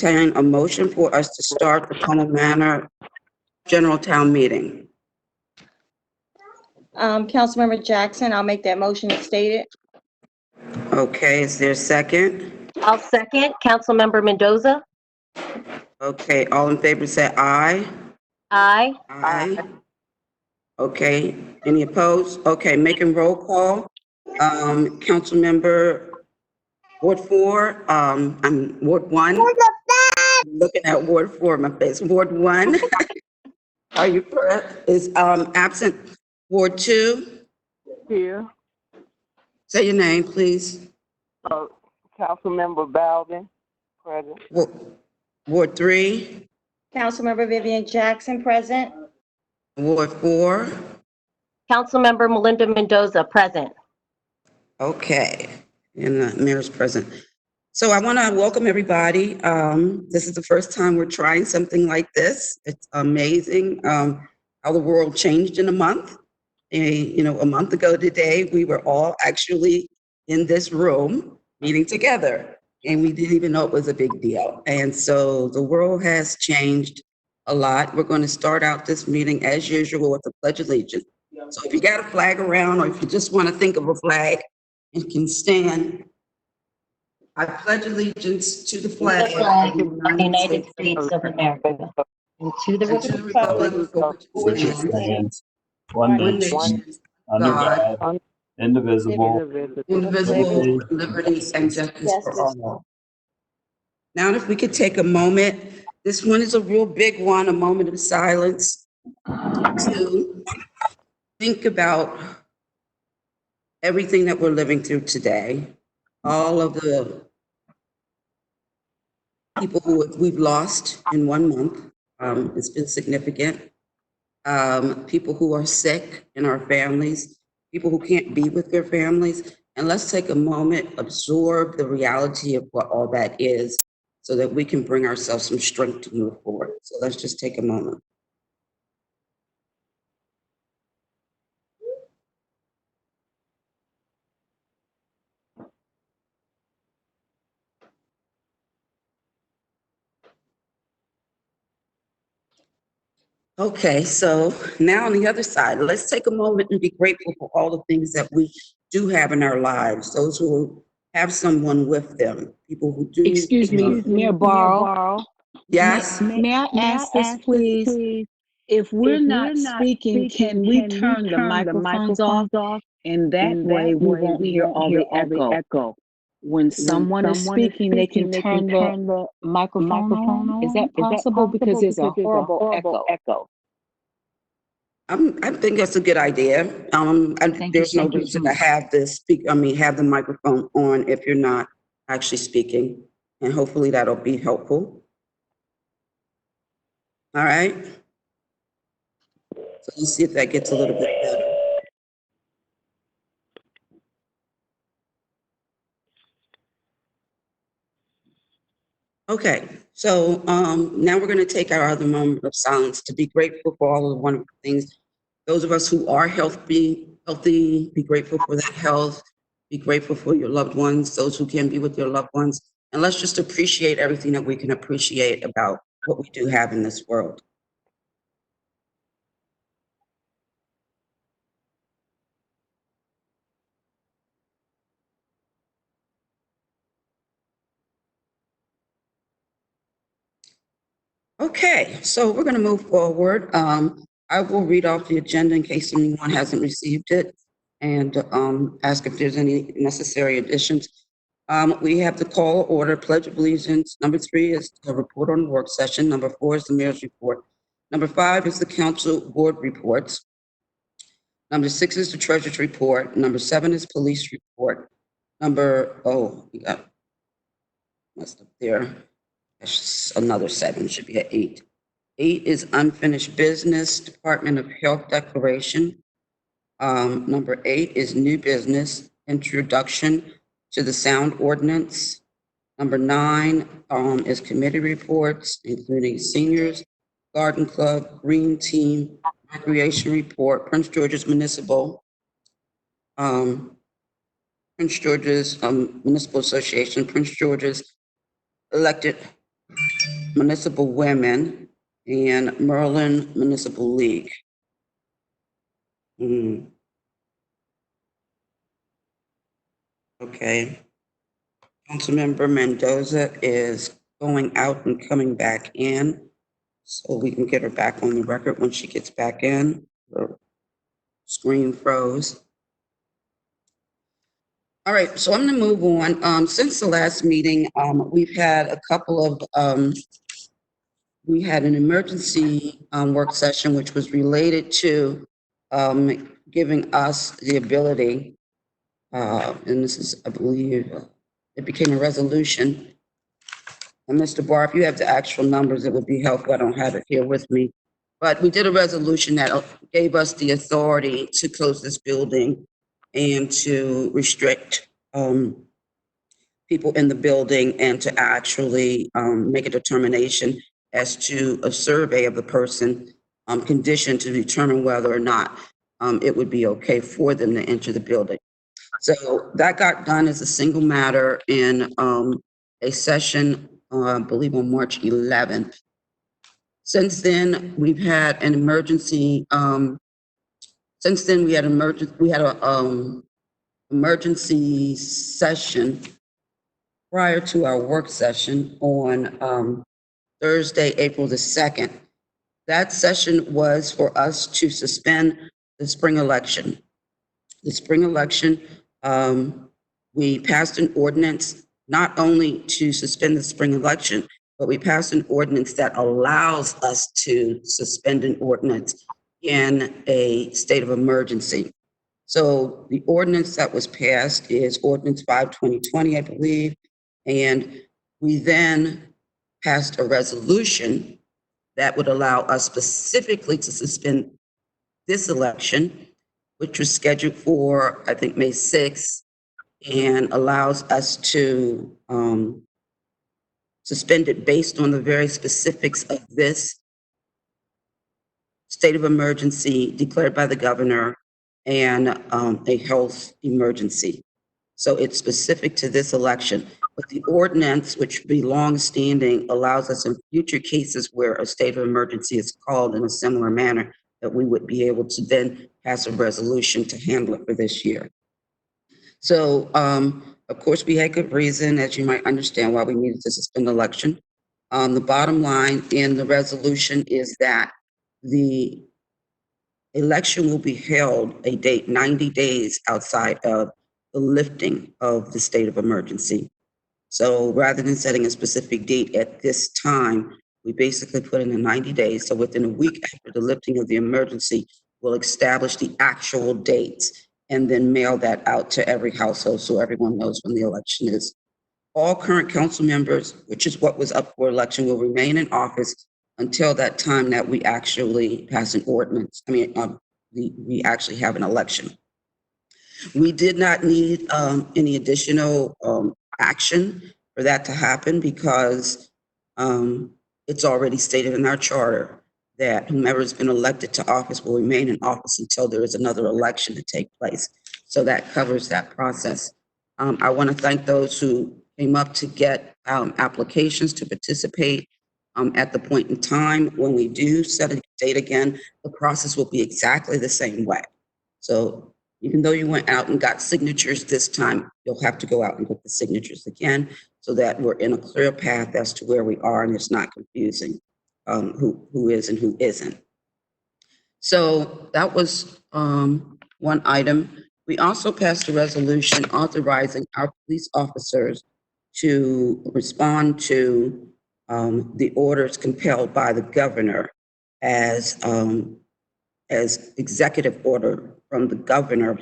entertain a motion for us to start the Colmar Manor General Town Meeting. Councilmember Jackson, I'll make that motion as stated. Okay, is there a second? I'll second. Councilmember Mendoza? Okay, all in favor say aye. Aye. Aye. Okay, any opposed? Okay, making roll call. Councilmember Ward 4, I'm Ward 1. Looking at Ward 4, my face. Ward 1. Are you correct? Is absent. Ward 2. Here. Say your name, please. Councilmember Bowden, present. Ward 3. Councilmember Vivian Jackson, present. Ward 4. Councilmember Melinda Mendoza, present. Okay, and the mayor's present. So I want to welcome everybody. This is the first time we're trying something like this. It's amazing how the world changed in a month. A month ago today, we were all actually in this room meeting together, and we didn't even know it was a big deal. And so the world has changed a lot. We're going to start out this meeting as usual with the Pledge of Allegiance. So if you got a flag around, or if you just want to think of a flag, you can stand. I pledge allegiance to the flag of the United States of America and to the republic for which it stands, one nation, nation, under God, indivisible, indivisible, with liberty and justice for all. Now, if we could take a moment, this one is a real big one, a moment of silence to think about everything that we're living through today, all of the people who we've lost in 1 month. It's been significant. People who are sick in our families, people who can't be with their families. And let's take a moment, absorb the reality of what all that is so that we can bring ourselves some strength to move forward. So let's just take a moment. Okay, so now on the other side, let's take a moment and be grateful for all the things that we do have in our lives, those who have someone with them, people who do. Excuse me, Mayor Barrow. Yes? May I ask this, please? If we're not speaking, can we turn the microphones off? And that way we won't hear all the echo. When someone is speaking, they can turn the microphone on? Is that possible? Because there's a horrible echo. I think that's a good idea. There's no reason to have have the microphone on if you're not actually speaking, and hopefully that'll be helpful. All right. So let's see if that gets a little bit better. Okay, so now we're going to take our other moment of silence to be grateful for all of the wonderful things. Those of us who are healthy, be grateful for that health. Be grateful for your loved ones, those who can be with your loved ones. And let's just appreciate everything that we can appreciate about what we do have in this world. Okay, so we're going to move forward. I will read off the agenda in case anyone hasn't received it and ask if there's any necessary additions. We have the call order, Pledge of Allegiance. Number 3 is the report on the work session. Number 4 is the mayor's report. Number 5 is the council board reports. Number 6 is the treasurer's report. Number 7 is police report. We got messed up there. Another 7 should be at 8. 8 is unfinished business, Department of Health declaration. Number 8 is new business, introduction to the sound ordinance. Number 9 is committee reports, including seniors, garden club, green team, recreation report, Prince George's Municipal, Prince George's Municipal Association, Prince George's elected Municipal Women, and Merlin Municipal League. Okay. Councilmember Mendoza is going out and coming back in, so we can get her back on the record when she gets back in. Her screen froze. All right, so I'm going to move on. Since the last meeting, we've had a couple of, we had an emergency work session, which was related to giving us the ability, and this is, I believe, it became a resolution. And Mr. Barr, if you have the actual numbers, it would be helpful. I don't have it here with me. But we did a resolution that gave us the authority to close this building and to restrict people in the building and to actually make a determination as to a survey of the person condition to determine whether or not it would be okay for them to enter the building. So that got done as a single matter in a session, I believe on March 11th. Since then, we've had an emergency, since then we had a emergency session prior to our work session on Thursday, April the 2nd. That session was for us to suspend the spring election. The spring election, we passed an ordinance not only to suspend the spring election, but we passed an ordinance that allows us to suspend an ordinance in a state of emergency. So the ordinance that was passed is Ordinance 5/2020, I believe, and we then passed a resolution that would allow us specifically to suspend this election, which was scheduled for, I think, May 6th, and allows us to suspend it based on the very specifics of this state of emergency declared by the governor and a health emergency. So it's specific to this election. But the ordinance, which be long-standing, allows us in future cases where a state of emergency is called in a similar manner, that we would be able to then pass a resolution to handle it for this year. So, of course, we had good reason, as you might understand, why we needed to suspend the election. The bottom line in the resolution is that the election will be held a date 90 days outside of the lifting of the state of emergency. So rather than setting a specific date at this time, we basically put in a 90 days. So within a week after the lifting of the emergency, we'll establish the actual dates and then mail that out to every household so everyone knows when the election is. All current council members, which is what was up for election, will remain in office until that time that we actually pass an ordinance. We actually have an election. We did not need any additional action for that to happen because it's already stated in our charter that whomever has been elected to office will remain in office until there is another election to take place. So that covers that process. I want to thank those who came up to get applications to participate. At the point in time when we do set a date again, the process will be exactly the same way. So even though you went out and got signatures this time, you'll have to go out and get the signatures again so that we're in a clear path as to where we are and it's not confusing who is and who isn't. So that was one item. We also passed a resolution authorizing our police officers to respond to the orders compelled by the governor as executive order from the governor,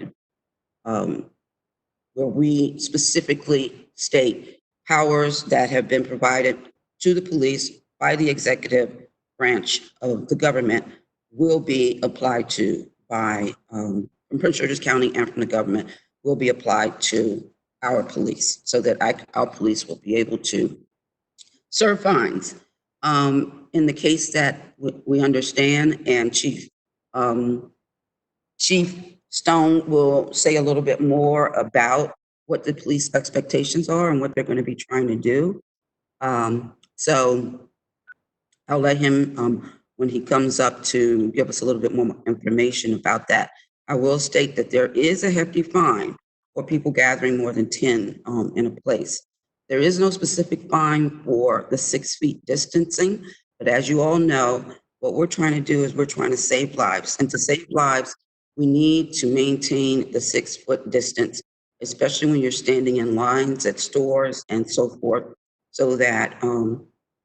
where we specifically state powers that have been provided to the police by the executive branch of the government will be applied to by, from Prince George's County and from the government, will be applied to our police so that our police will be able to serve fines. In the case that we understand, and Chief Stone will say a little bit more about what the police expectations are and what they're going to be trying to do. So I'll let him, when he comes up, to give us a little bit more information about that. I will state that there is a hefty fine for people gathering more than 10 in a place. There is no specific fine for the 6 feet distancing, but as you all know, what we're trying to do is we're trying to save lives. And to save lives, we need to maintain the 6-foot distance, especially when you're standing in lines at stores and so forth, so that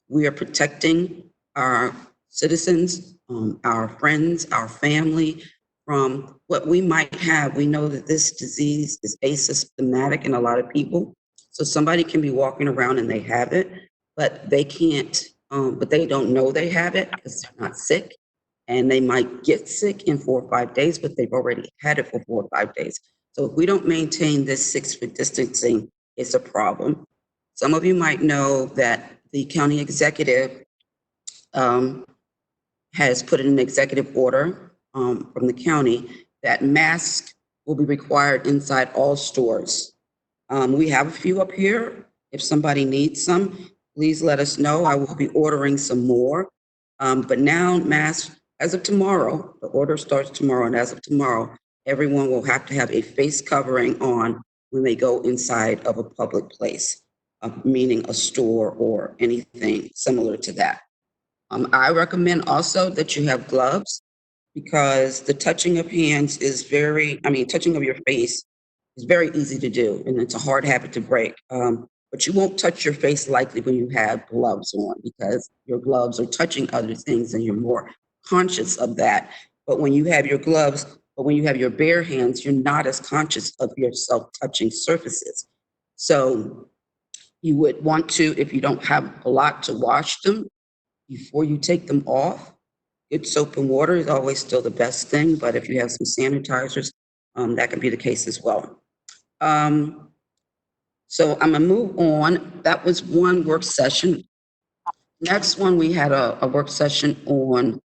we are protecting our citizens, our friends, our family from what we might have. We know that this disease is asymptomatic in a lot of people. So somebody can be walking around and they have it, but they can't, but they don't know they have it because they're not sick. And they might get sick in 4 or 5 days, but they've already had it for 4 or 5 days. So if we don't maintain this 6-foot distancing, it's a problem. Some of you might know that the county executive has put in an executive order from the county that masks will be required inside all stores. We have a few up here. If somebody needs some, please let us know. I will be ordering some more. But now masks, as of tomorrow, the order starts tomorrow, and as of tomorrow, everyone will have to have a face covering on when they go inside of a public place, meaning a store or anything similar to that. I recommend also that you have gloves, because the touching of hands is touching of your face is very easy to do, and it's a hard habit to break. But you won't touch your face likely when you have gloves on, because your gloves are touching other things and you're more conscious of that. But when you have your gloves, but when you have your bare hands, you're not as conscious of yourself touching surfaces. So you would want to, if you don't have a lot, to wash them before you take them off. Good soap and water is always still the best thing, but if you have some sanitizers, that can be the case as well. So I'm gonna move on. That was one work session. Next one, we had a work session on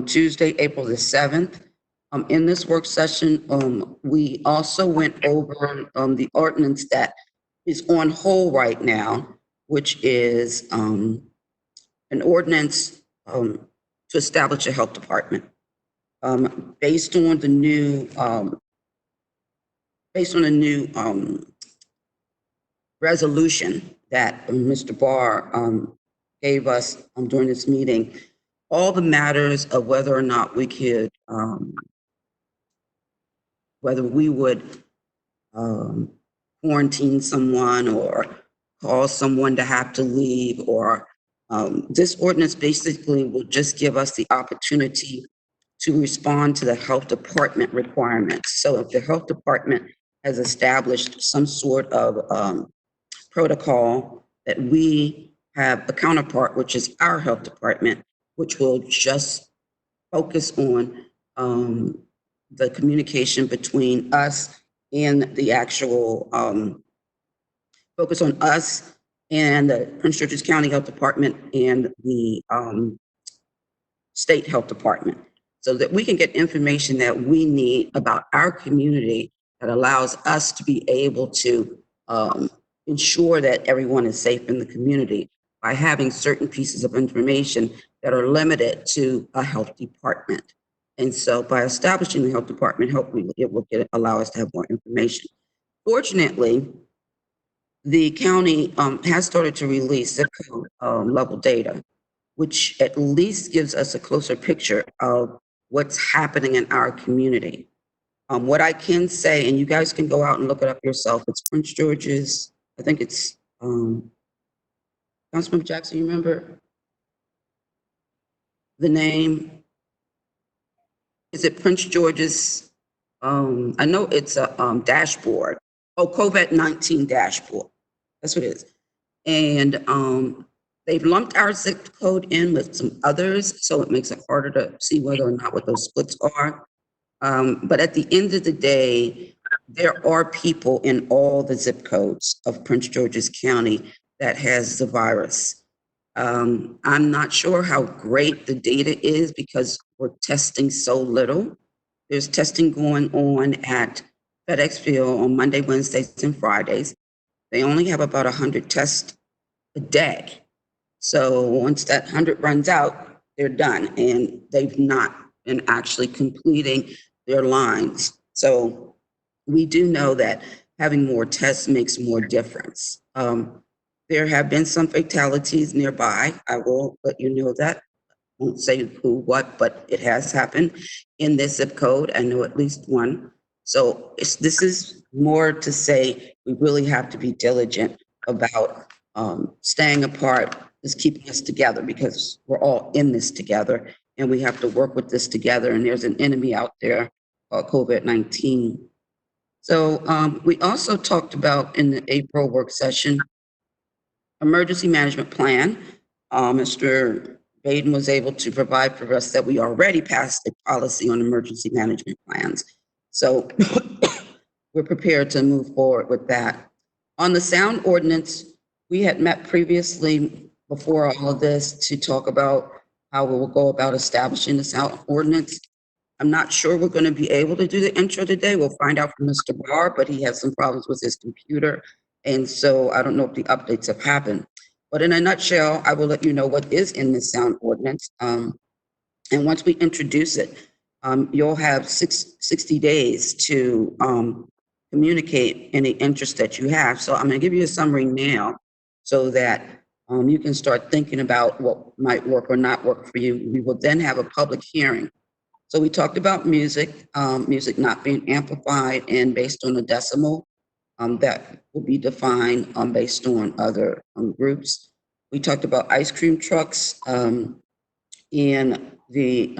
Tuesday, April the 7th. In this work session, we also went over the ordinance that is on hold right now, which is an ordinance to establish a health department. Based on the new resolution that Mr. Barr gave us during this meeting, all the matters of whether or not we could, whether we would quarantine someone or cause someone to have to leave, or this ordinance basically will just give us the opportunity to respond to the health department requirements. So if the health department has established some sort of protocol, that we have a counterpart, which is our health department, which will just focus on the communication between us and the actual, focus on us and the Prince George's County Health Department and the state health department, so that we can get information that we need about our community that allows us to be able to ensure that everyone is safe in the community by having certain pieces of information that are limited to a health department. And so by establishing the health department, hopefully it will allow us to have more information. Fortunately, the county has started to release zip code level data, which at least gives us a closer picture of what's happening in our community. What I can say, and you guys can go out and look it up yourself, it's Prince George's, I think it's, Councilmember Jackson, you remember the name? Is it Prince George's, I know it's a dashboard. Oh, COVID-19 dashboard. That's what it is. And they've lumped our zip code in with some others, so it makes it harder to see whether or not what those splits are. But at the end of the day, there are people in all the zip codes of Prince George's County that has the virus. I'm not sure how great the data is because we're testing so little. There's testing going on at FedEx Field on Monday, Wednesdays, and Fridays. They only have about 100 tests a day. So once that 100 runs out, they're done, and they've not been actually completing their lines. So we do know that having more tests makes more difference. There have been some fatalities nearby. I will let you know that. Won't say who, what, but it has happened in this zip code. I know at least one. So this is more to say we really have to be diligent about staying apart, is keeping us together, because we're all in this together and we have to work with this together. And there's an enemy out there called COVID-19. So we also talked about in the April work session, emergency management plan. Mr. Baden was able to provide for us that we already passed a policy on emergency management plans. So we're prepared to move forward with that. On the sound ordinance, we had met previously before all of this to talk about how we will go about establishing the sound ordinance. I'm not sure we're going to be able to do the intro today. We'll find out from Mr. Barr, but he has some problems with his computer. And so I don't know if the updates have happened. But in a nutshell, I will let you know what is in the sound ordinance. And once we introduce it, you'll have 60 days to communicate any interest that you have. So I'm going to give you a summary now so that you can start thinking about what might work or not work for you. We will then have a public hearing. So we talked about music, music not being amplified and based on a decimal. That will be defined based on other groups. We talked about ice cream trucks and they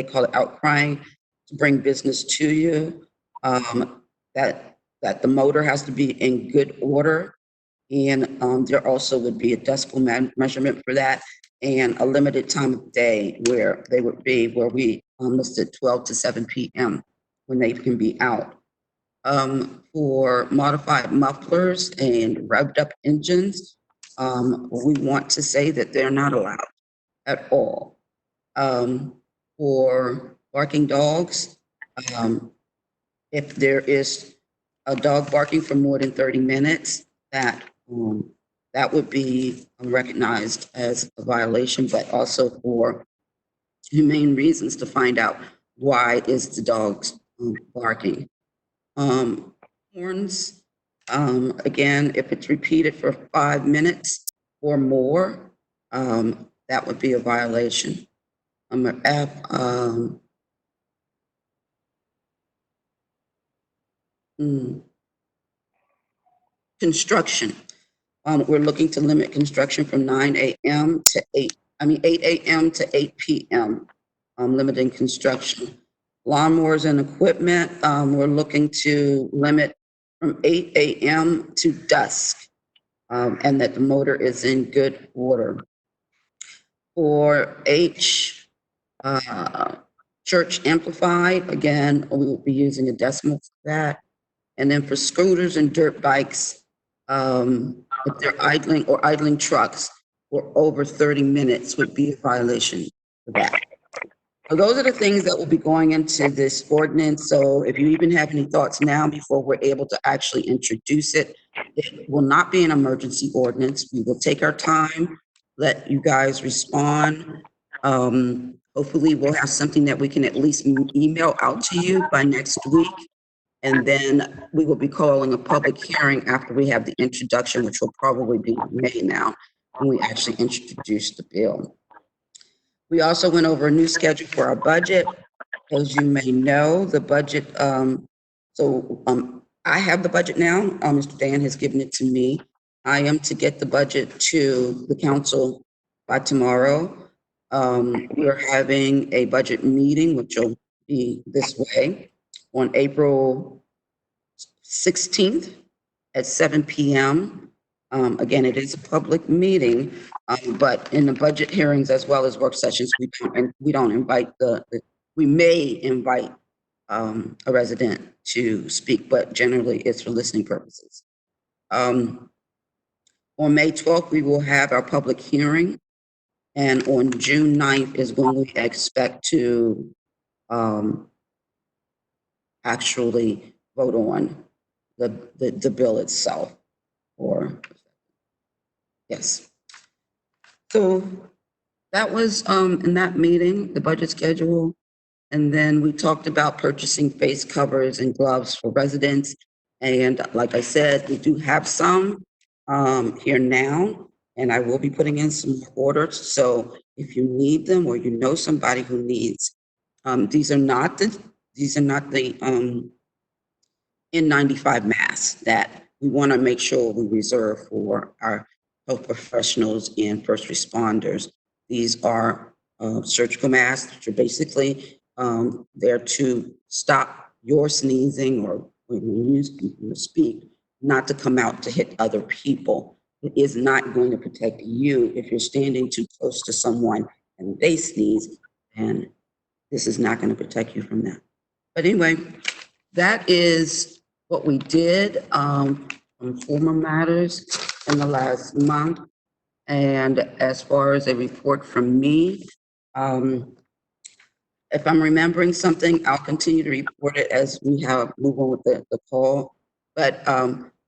call it outcrying, to bring business to you. That the motor has to be in good order, and there also would be a decibel measurement for that, and a limited time of day where they would be, where we listed 12 to 7 p.m. when they can be out. For modified mufflers and revved up engines, we want to say that they're not allowed at all. For barking dogs, if there is a dog barking for more than 30 minutes, that would be recognized as a violation, but also for humane reasons to find out why is the dog barking. Horns, again, if it's repeated for 5 minutes or more, that would be a violation. Construction. We're looking to limit construction from 9 a.m. to 8 a.m. to 8 p.m., limiting construction. Lawnmowers and equipment, we're looking to limit from 8 a.m. to dusk, and that the motor is in good order. For church amplified, again, we will be using a decimal for that. And then for scooters and dirt bikes, if they're idling trucks for over 30 minutes would be a violation for that. So those are the things that will be going into this ordinance. So if you even have any thoughts now before we're able to actually introduce it, it will not be an emergency ordinance. We will take our time, let you guys respond. Hopefully we'll have something that we can at least email out to you by next week. And then we will be calling a public hearing after we have the introduction, which will probably be May now, when we actually introduce the bill. We also went over a new schedule for our budget. As you may know, the budget, I have the budget now. Mr. Dan has given it to me. I am to get the budget to the council by tomorrow. We're having a budget meeting, which will be this way, on April 16th at 7 p.m. Again, it is a public meeting, but in the budget hearings as well as work sessions, we don't invite we may invite a resident to speak, but generally it's for listening purposes. On May 12th, we will have our public hearing, and on June 9th is when we expect to actually vote on the bill itself. Yes. So that was, in that meeting, the budget schedule. And then we talked about purchasing face covers and gloves for residents. And like I said, we do have some, here now, and I will be putting in some orders. So if you need them or you know somebody who needs, these are not the N95 masks that we want to make sure we reserve for our health professionals and first responders. These are surgical masks, which are basically there to stop your sneezing or when you speak, not to come out to hit other people. It is not going to protect you if you're standing too close to someone and they sneeze, and this is not going to protect you from that. But anyway, that is what we did on former matters in the last month. And as far as a report from me, if I'm remembering something, I'll continue to report it as we move on with the call. But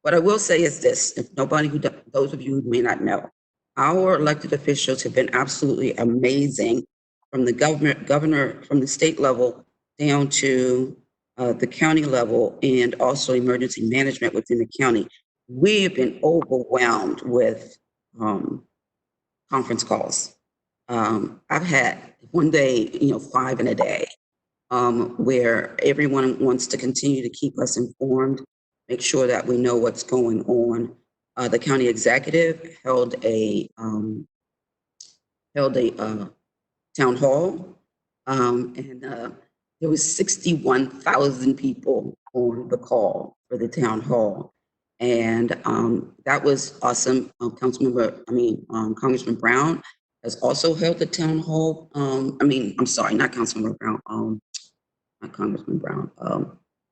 what I will say is this, if those of you who may not know, our elected officials have been absolutely amazing from the governor, from the state level down to the county level, and also emergency management within the county. We've been overwhelmed with conference calls. I've had one day, 5 in a day, where everyone wants to continue to keep us informed, make sure that we know what's going on. The county executive held a town hall, and there was 61,000 people on the call for the town hall. And that was awesome. Congressman Brown has also held the town hall. I'm sorry, not Councilmember Brown, not Congressman Brown.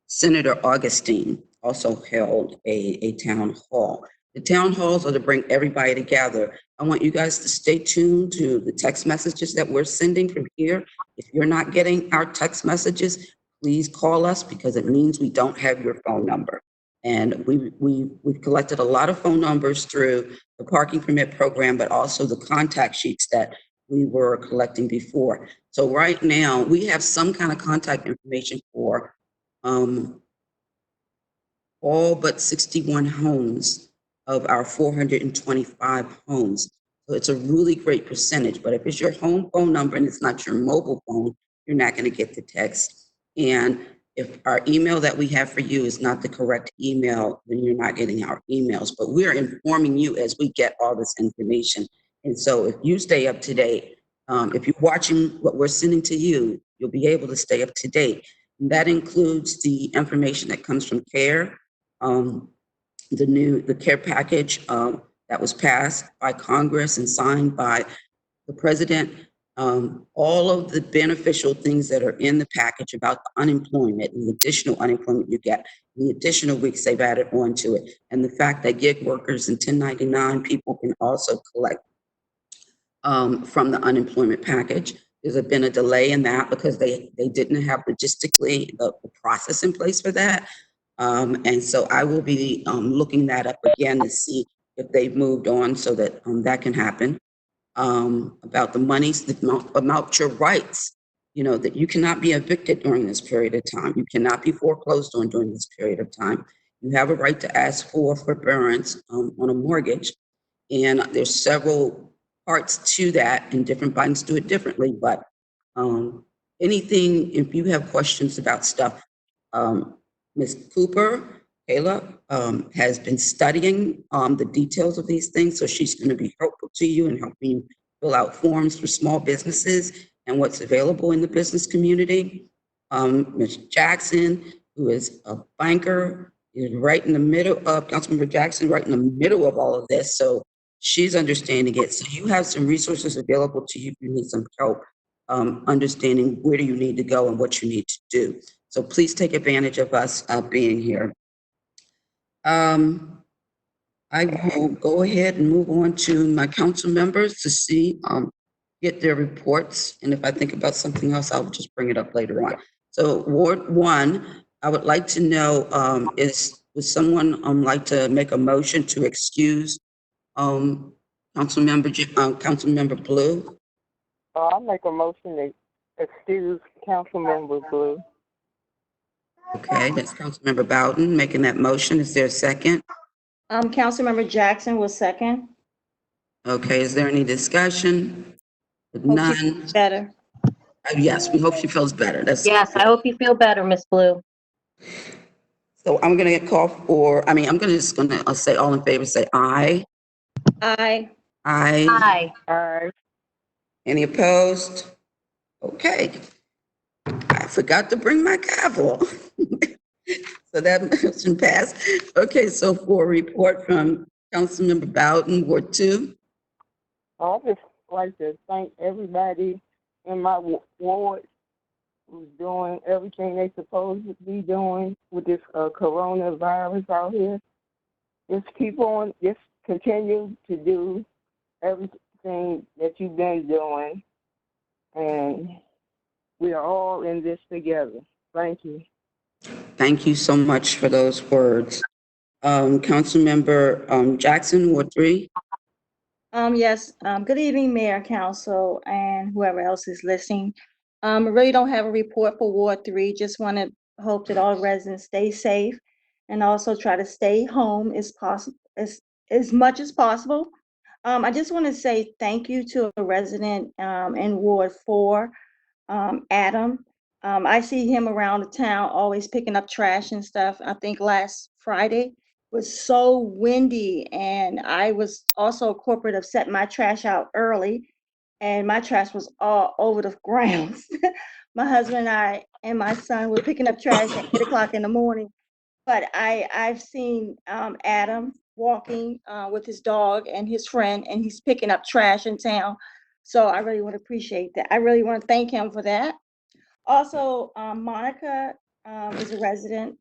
Senator Augustine also held a town hall. The town halls are to bring everybody together. I want you guys to stay tuned to the text messages that we're sending from here. If you're not getting our text messages, please call us because it means we don't have your phone number. And we've collected a lot of phone numbers through the parking permit program, but also the contact sheets that we were collecting before. So right now we have some kind of contact information for all but 61 homes of our 425 homes. So it's a really great percentage, but if it's your home phone number and it's not your mobile phone, you're not going to get the text. And if our email that we have for you is not the correct email, then you're not getting our emails. But we're informing you as we get all this information. And so if you stay up to date, if you're watching what we're sending to you, you'll be able to stay up to date. And that includes the information that comes from CARE, the CARE package that was passed by Congress and signed by the president. All of the beneficial things that are in the package about the unemployment and the additional unemployment you get, the additional weeks they've added on to it, and the fact that gig workers and 1099 people can also collect from the unemployment package. There's been a delay in that because they didn't have logistically the process in place for that. And so I will be looking that up again to see if they've moved on so that that can happen. About the monies, about your rights, that you cannot be evicted during this period of time. You cannot be foreclosed on during this period of time. You have a right to ask for forbearance on a mortgage. And there's several parts to that, and different banks do it differently. But anything, if you have questions about stuff, Ms. Cooper, Kayla, has been studying the details of these things, so she's going to be helpful to you in helping you fill out forms for small businesses and what's available in the business community. Ms. Jackson, who is a banker, is right in the middle of, Councilmember Jackson, right in the middle of all of this, so she's understanding it. So you have some resources available to you if you need some help understanding where do you need to go and what you need to do. So please take advantage of us being here. I will go ahead and move on to my council members to see, get their reports. And if I think about something else, I'll just bring it up later on. So Ward 1, I would like to know, would someone like to make a motion to excuse Councilmember Blue. I make a motion to excuse Councilmember Blue. Okay, that's Councilmember Bowden making that motion. Is there a second? Councilmember Jackson will second. Okay, is there any discussion? If Hope she none, feels better. yes, we hope she feels better. That's Yes, I hope you feel better, Miss Blue. so. I'm gonna just gonna say all in favor. Say aye. Aye. Aye. Aye. Aye. Any opposed? Okay. I forgot to bring my gavel. So that motion passed. Okay, so for a report from Councilmember Bowden, Ward 2. I just like to thank everybody in my ward who's doing everything they supposed to be doing with this coronavirus out here. Just keep on, just continue to do everything that you've been doing, and we are all in this together. Thank you. Thank you so much for those words. Councilmember Jackson, Ward 3. Yes, good evening, Mayor, Council, and whoever else is listening. I really don't have a report for Ward 3. Just want to hope that all residents stay safe and also try to stay home as much as possible. I just want to say thank you to a resident in Ward 4, Adam. I see him around the town always picking up trash and stuff. I think last Friday was so windy, and I was also corporate of setting my trash out early, and my trash was all over the grounds. My husband and I and my son were picking up trash at 8 o'clock in the morning. But I've seen Adam walking with his dog and his friend, and he's picking up trash in town. So I really want to appreciate that. I really want to thank him for that. Also, Monica is a resident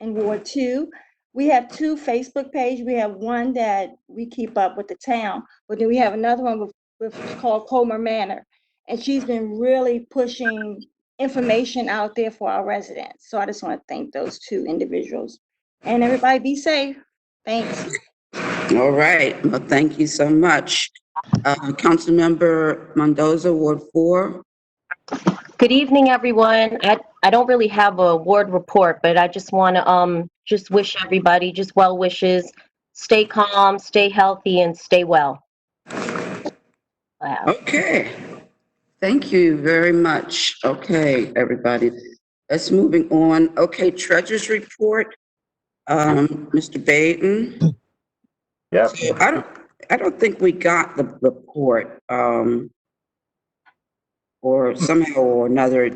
in Ward 2. We have two Facebook pages. We have one that we keep up with the town, but then we have another one called Colmar Manor. And she's been really pushing information out there for our residents. So I just want to thank those two individuals. And everybody be safe. Thanks. All right, well, thank you so much. Councilmember Mendoza, Ward 4. Good evening, everyone. I don't really have a ward report, but I just want to just wish everybody just well wishes. Stay calm, stay healthy, and stay well. Wow. Okay, thank you very much. Okay, everybody, let's moving on. Okay, treasurer's report. Mr. Baden. Yep. So I don't think we got the report, or somehow or another.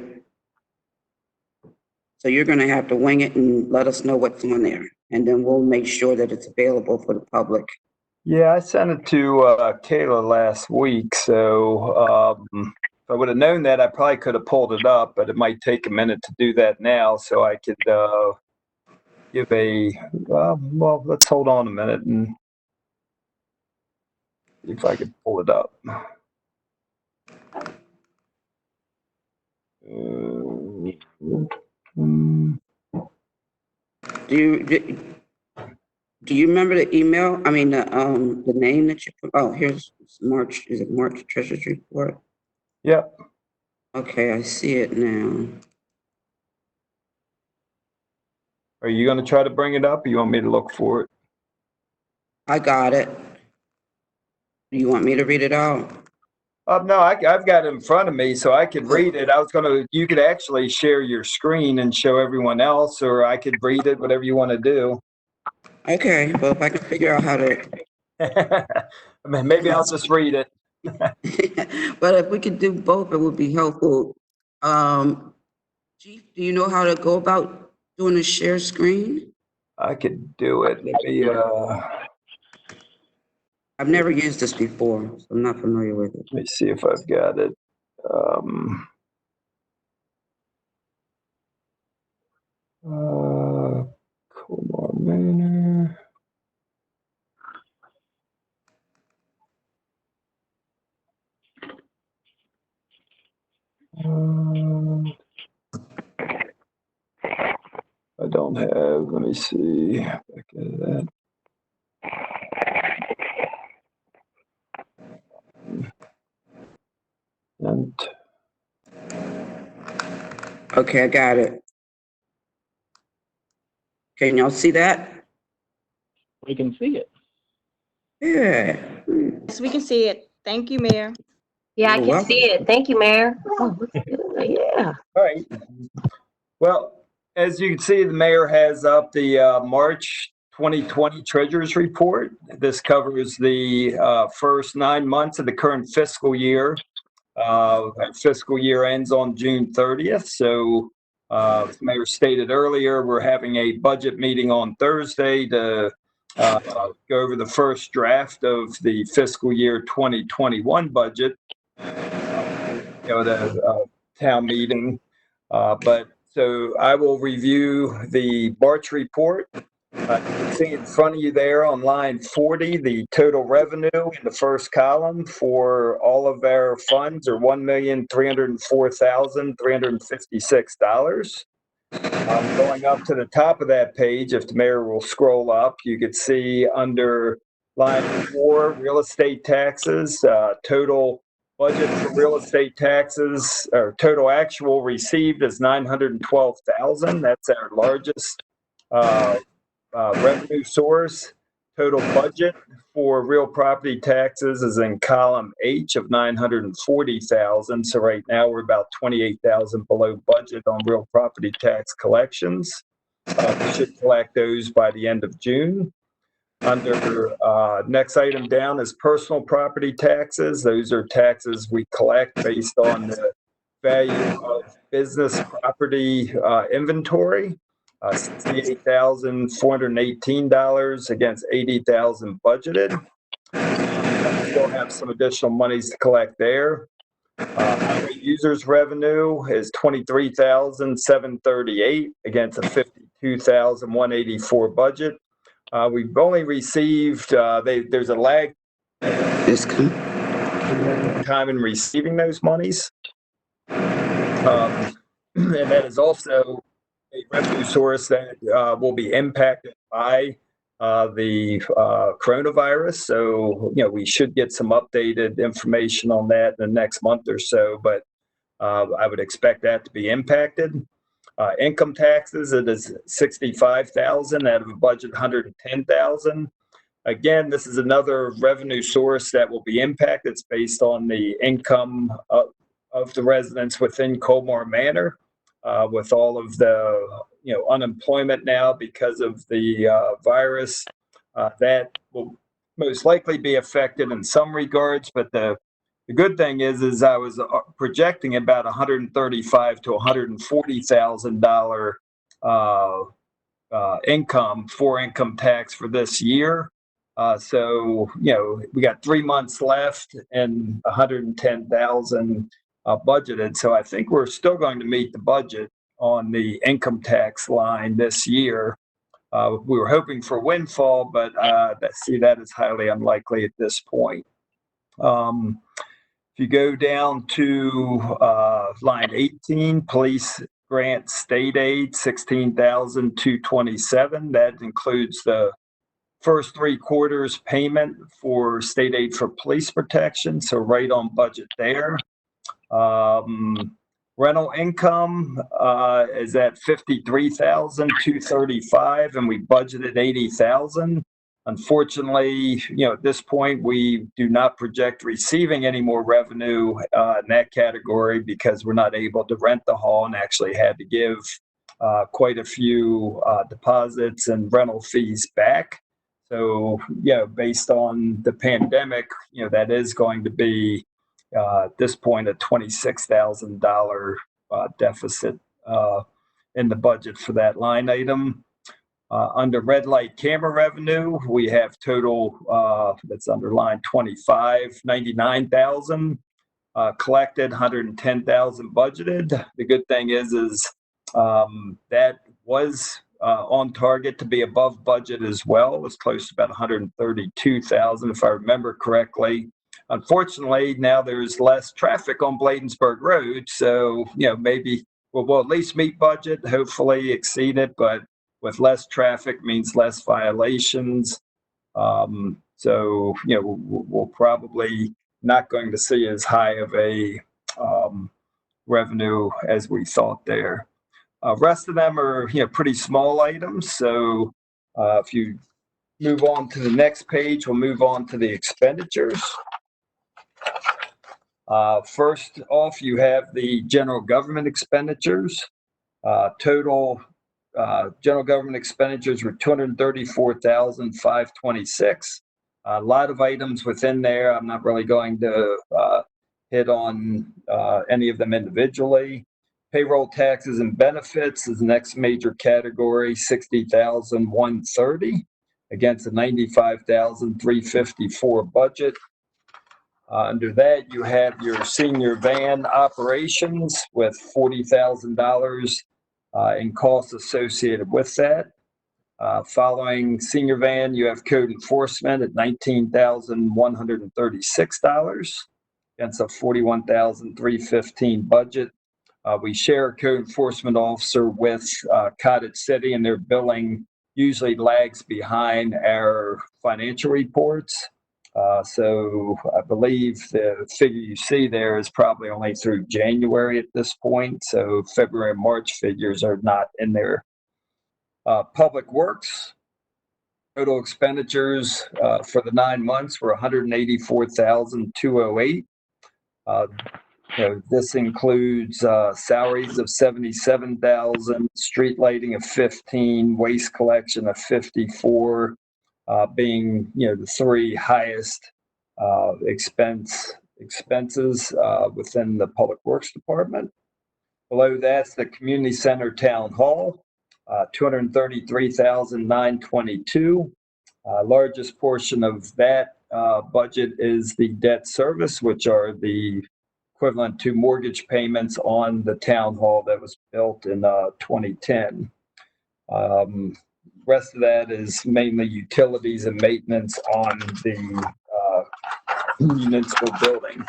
So you're gonna have to wing it and let us know what's on there, and then we'll make sure that it's available for the public. Yeah, I sent it to Kayla last week, so if I would have known that, I probably could have pulled it up, but it might take a minute to do that now, so I could give a, well, let's hold on a minute and see if I could pull it up. Do you remember the email? I mean, the name that you put? Oh, here's March. Is it March Treasurer's Report? Yep. Okay, I see it now. Are you going to try to bring it up, or you want me to look for it? I got it. Do you want me to read it out? No, I've got it in front of me, so I could read it. You could actually share your screen and show everyone else, or I could read it, whatever you want to do. Okay, well, if I can figure out how to. I mean, maybe I'll just read it. But if we could do both, it would be helpful. Chief, do you know how to go about doing a share screen? I could do it. Let me, I've never used this before, so I'm not familiar with it. let me see if I've got it. Colmar Manor. I don't have, let me see. Back into that. And Okay, I got it. Can y'all see that? We can see it. Yeah. Yes, we can see it. Thank you, Mayor. Yeah, I You're can welcome. see it. Thank you, Mayor. Oh, looks good. Yeah. all right. Well, as you can see, the mayor has up the March 2020 Treasurer's Report. This covers the first 9 months of the current fiscal year. Our fiscal year ends on June 30th. So, as the mayor stated earlier, we're having a budget meeting on Thursday to go over the first draft of the fiscal year 2021 budget. The town meeting. But so I will review the March report. You can see in front of you there on line 40, the total revenue in the first column for all of our funds are $1,304,356. Going up to the top of that page, if the mayor will scroll up, you could see under line 4, real estate taxes, total budget for real estate taxes, or total actual received is $912,000. That's our largest revenue source. Total budget for real property taxes is in column H of $940,000. So right now we're about $28,000 below budget on real property tax collections. We should collect those by the end of June. Under next item down is personal property taxes. Those are taxes we collect based on the value of business property inventory. $68,418 against $80,000 budgeted. We still have some additional monies to collect there. Highway users revenue is $23,738 against a $52,184 budget. We've only received, there's a lag time in receiving those monies. And that is also a revenue source that will be impacted by the coronavirus. So, we should get some updated information on that in the next month or so, but I would expect that to be impacted. Income taxes, it is $65,000 out of a budget $110,000. Again, this is another revenue source that will be impacted. It's based on the income of the residents within Colmar Manor. With all of the unemployment now because of the virus, that will most likely be affected in some regards. But the good thing is I was projecting about $135,000 to $140,000 income for income tax for this year. So we got 3 months left and $110,000 budgeted. So I think we're still going to meet the budget on the income tax line this year. We were hoping for a windfall, but that is highly unlikely at this point. If you go down to line 18, police grant state aid, $16,227. That includes the first 3 quarters payment for state aid for police protection, so right on budget there. Rental income is at $53,235, and we budgeted $80,000. Unfortunately, at this point, we do not project receiving any more revenue in that category because we're not able to rent the hall and actually had to give quite a few deposits and rental fees back. So, based on the pandemic, that is going to be at this point a $26,000 deficit in the budget for that line item. Under red light camera revenue, we have total that's under line 25, $99,000 collected, $110,000 budgeted. The good thing is that was on target to be above budget as well. It was close to about $132,000 if I remember correctly. Unfortunately, now there's less traffic on Bladensburg Road, so maybe we'll at least meet budget, hopefully exceed it, but with less traffic means less violations. So we're probably not going to see as high of a revenue as we thought there. Rest of them are, pretty small items. So if you move on to the next page, we'll move on to the expenditures. First off, you have the general government expenditures. Total general government expenditures were $234,526. A lot of items within there. I'm not really going to hit on any of them individually. Payroll taxes and benefits is the next major category, $60,130 against a $95,354 budget. Under that, you have your senior van operations with $40,000 in costs associated with that. Following senior van, you have code enforcement at $19,136 against a $41,315 budget. We share a code enforcement officer with Cottage City, and their billing usually lags behind our financial reports. So I believe the figure you see there is probably only through January at this point. So February and March figures are not in there. Public Works, total expenditures for the 9 months were $184,208. This includes salaries of $77,000, street lighting of $15,000, waste collection of $54,000, being the three highest expenses within the Public Works Department. Below that's the Community Center Town Hall, $233,922. Largest portion of that budget is the debt service, which are the equivalent to mortgage payments on the town hall that was built in 2010. Rest of that is mainly utilities and maintenance on the municipal building.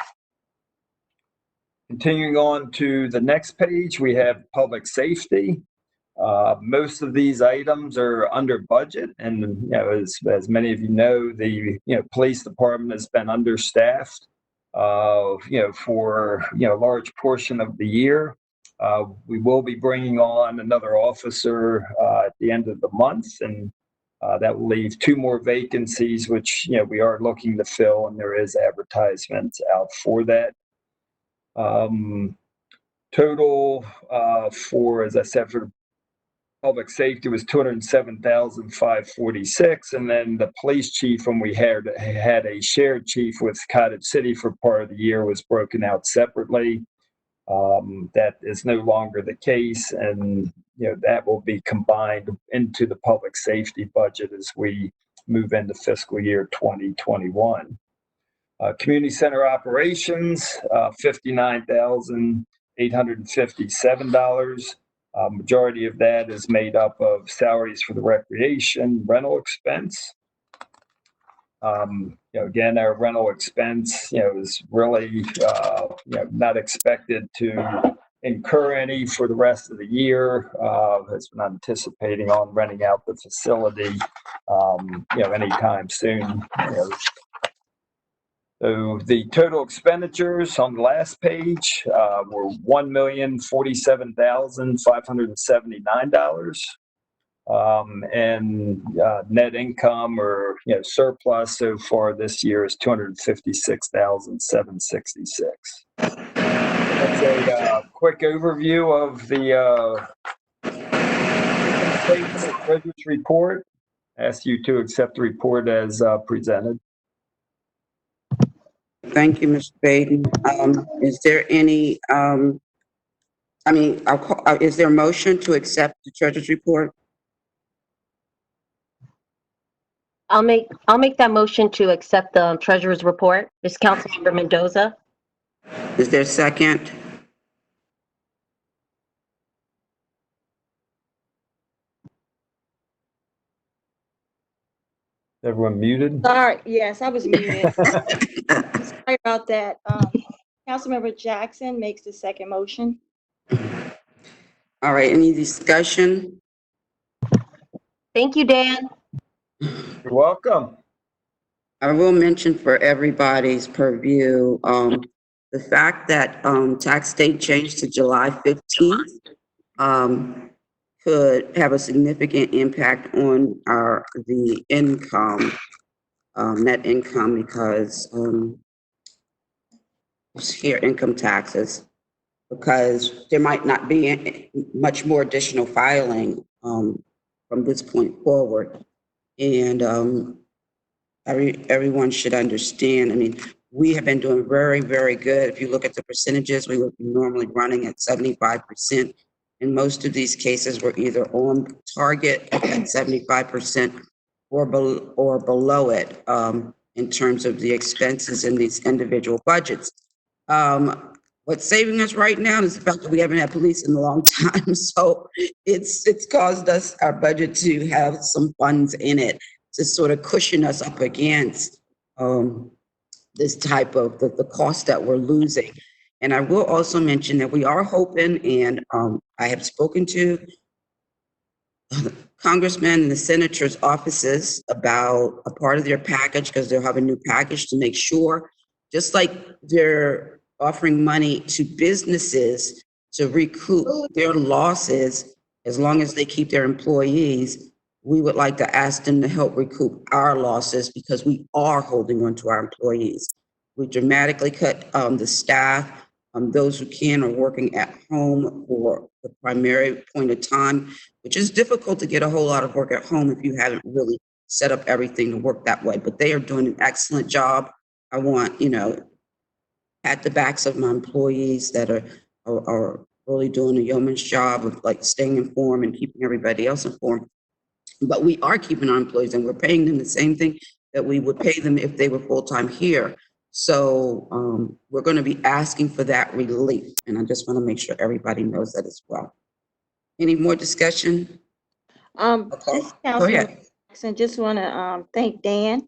Continuing on to the next page, we have public safety. Most of these items are under budget, and as many of you know, the police department has been understaffed for a large portion of the year. We will be bringing on another officer at the end of the month, and that will leave 2 more vacancies, which we are looking to fill, and there is advertisements out for that. Total for, as I said, for public safety was $207,546, and then the police chief, when we had a shared chief with Cottage City for part of the year, was broken out separately. That is no longer the case, and that will be combined into the public safety budget as we move into fiscal year 2021. Community center operations, $59,857. Majority of that is made up of salaries for the recreation rental expense. Again, our rental expense, is really, not expected to incur any for the rest of the year. As we're not anticipating on renting out the facility, anytime soon. So the total expenditures on the last page were $1,047,579. And net income or surplus so far this year is $256,766. That's a quick overview of the treasurer's report. I ask you to accept the report as presented. Thank you, Mr. Baden. Is there any, is there a motion to accept the treasurer's report? I'll make that motion to accept the treasurer's report. This Councilmember Mendoza. Is there a second? Everyone muted? Sorry, yes, I was muted. Sorry about that. Councilmember Jackson makes the second motion. All right, any discussion? Thank you, Dan. You're welcome. I will mention for everybody's purview, The fact that tax date changed to July 15th could have a significant impact on the income, net income, because here income taxes, because there might not be much more additional filing from this point forward. And everyone should understand. I mean, we have been doing very, very good. If you look at the percentages, we would be normally running at 75%. In most of these cases, we're either on target at 75% or below it in terms of the expenses in these individual budgets. What's saving us right now is the fact that we haven't had police in a long time. So it's caused us, our budget, to have some funds in it to sort of cushion us up against this type of the cost that we're losing. And I will also mention that we are hoping, and I have spoken to congressmen and the senators' offices about a part of their package, because they'll have a new package to make sure, just like they're offering money to businesses to recoup their losses as long as they keep their employees, we would like to ask them to help recoup our losses, because we are holding on to our employees. We dramatically cut the staff. Those who can are working at home for the primary point of time, which is difficult to get a whole lot of work at home if you haven't really set up everything to work that way. But they are doing an excellent job. I want, at the backs of my employees that are really doing a yeoman's job of like staying informed and keeping everybody else informed. But we are keeping our employees, and we're paying them the same thing that we would pay them if they were full-time here. So we're going to be asking for that relief, and I just want to make sure everybody knows that as well. Any more discussion? Okay, This is go Councilman ahead. Jackson. Just want to thank Dan.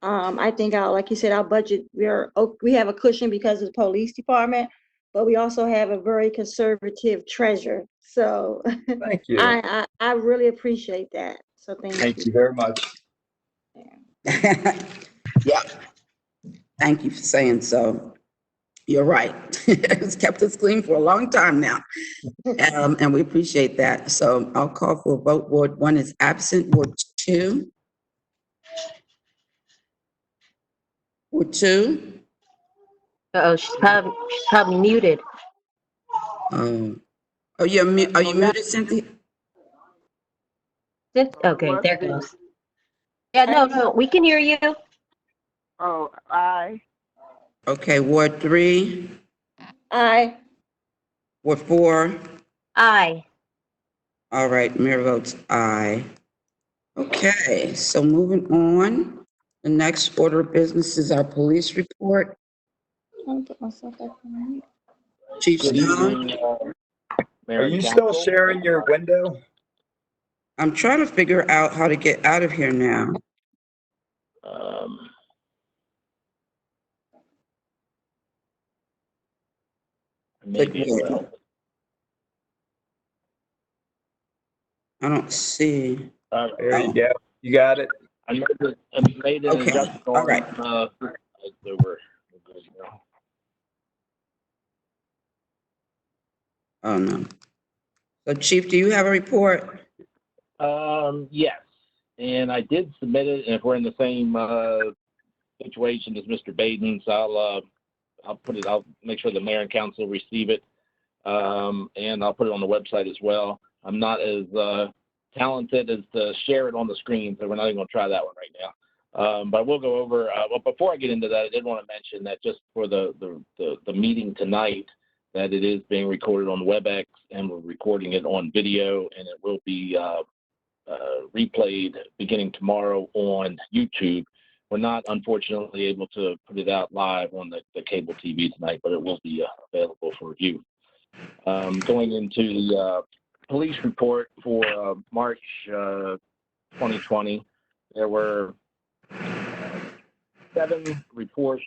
I think like you said, our budget, we have a cushion because of the police department, but we also have a very conservative treasurer. So Thank you. I really appreciate that. So Thank you very much. Yeah, thank you for saying so. You're right. It's kept us clean for a long time now. And we appreciate that. So I'll call for a vote. Ward 1 is absent. Ward 2? Ward 2? Uh-oh, she's probably muted. Oh, are you muted, Cynthia? Okay, there it goes. Yeah, no, we can hear you. Oh, aye. Okay, Ward 3? Aye. Ward 4? Aye. All right, mayor votes aye. Okay, so moving on. The next order of business is our police report. I'll put myself back on mute. Chief Good Stone, evening, Are Mayor and you still Council. sharing your window? I'm trying to figure out how to get out of here now. Maybe it will. I don't see. There you go. You got it. I made an Okay, adjustment all right. Oh, no. So Chief, do you have a report? Yes, and I did submit it, and if we're in the same situation as Mr. Baden's, I'll put it. I'll make sure the mayor and council receive it, and I'll put it on the website as well. I'm not as talented as to share it on the screen, so we're not even going to try that one right now. But we'll go over. Well, before I get into that, I did want to mention that just for the meeting tonight, that it is being recorded on WEBEX, and we're recording it on video, and it will be replayed beginning tomorrow on YouTube. We're not, unfortunately, able to put it out live on the cable TV tonight, but it will be available for review. Going into the police report for March 2020, there were 7 reports,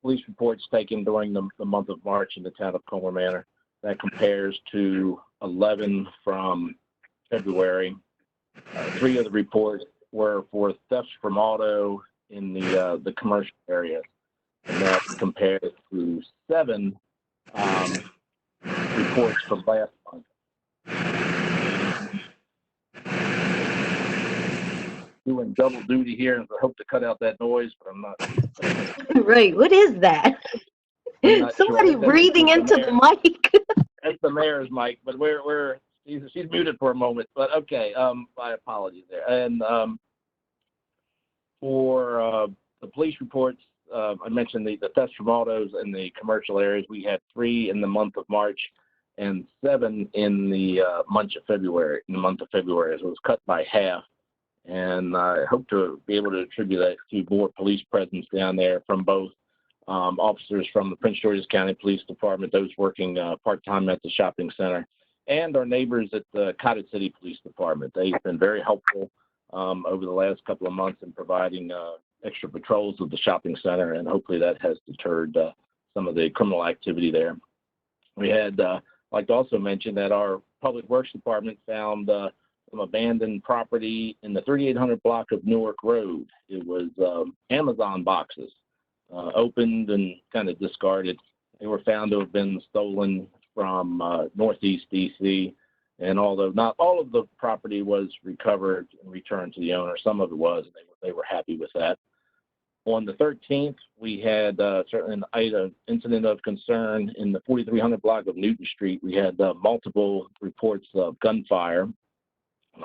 police reports taken during the month of March in the town of Colmar Manor. That compares to 11 from February. 3 of the reports were for thefts from auto in the commercial area. and that compares to 7 reports from last month. Doing double duty here, and I hope to cut out that noise, but I'm not. Right, what is that? I'm not Somebody sure. breathing into the mic. That's the mayor's mic, but she's muted for a moment. But okay, my apologies there. And for the police reports, I mentioned the thefts from autos in the commercial areas. We had 3 in the month of March and 7 in the month of February. So it was cut by half. And I hope to be able to attribute that to more police presence down there from both officers from the Prince George's County Police Department, those working part-time at the shopping center, and our neighbors at the Cottage City Police Department. They've been very helpful over the last couple of months in providing extra patrols of the shopping center, and hopefully that has deterred some of the criminal activity there. We had, I'd like to also mention that our Public Works Department found some abandoned property in the 3800 block of Newark Road. It was Amazon boxes, opened and kind of discarded. They were found to have been stolen from Northeast DC, and although not all of the property was recovered and returned to the owner, some of it was, and they were happy with that. On the 13th, we had certainly an incident of concern in the 4300 block of Newton Street. We had multiple reports of gunfire.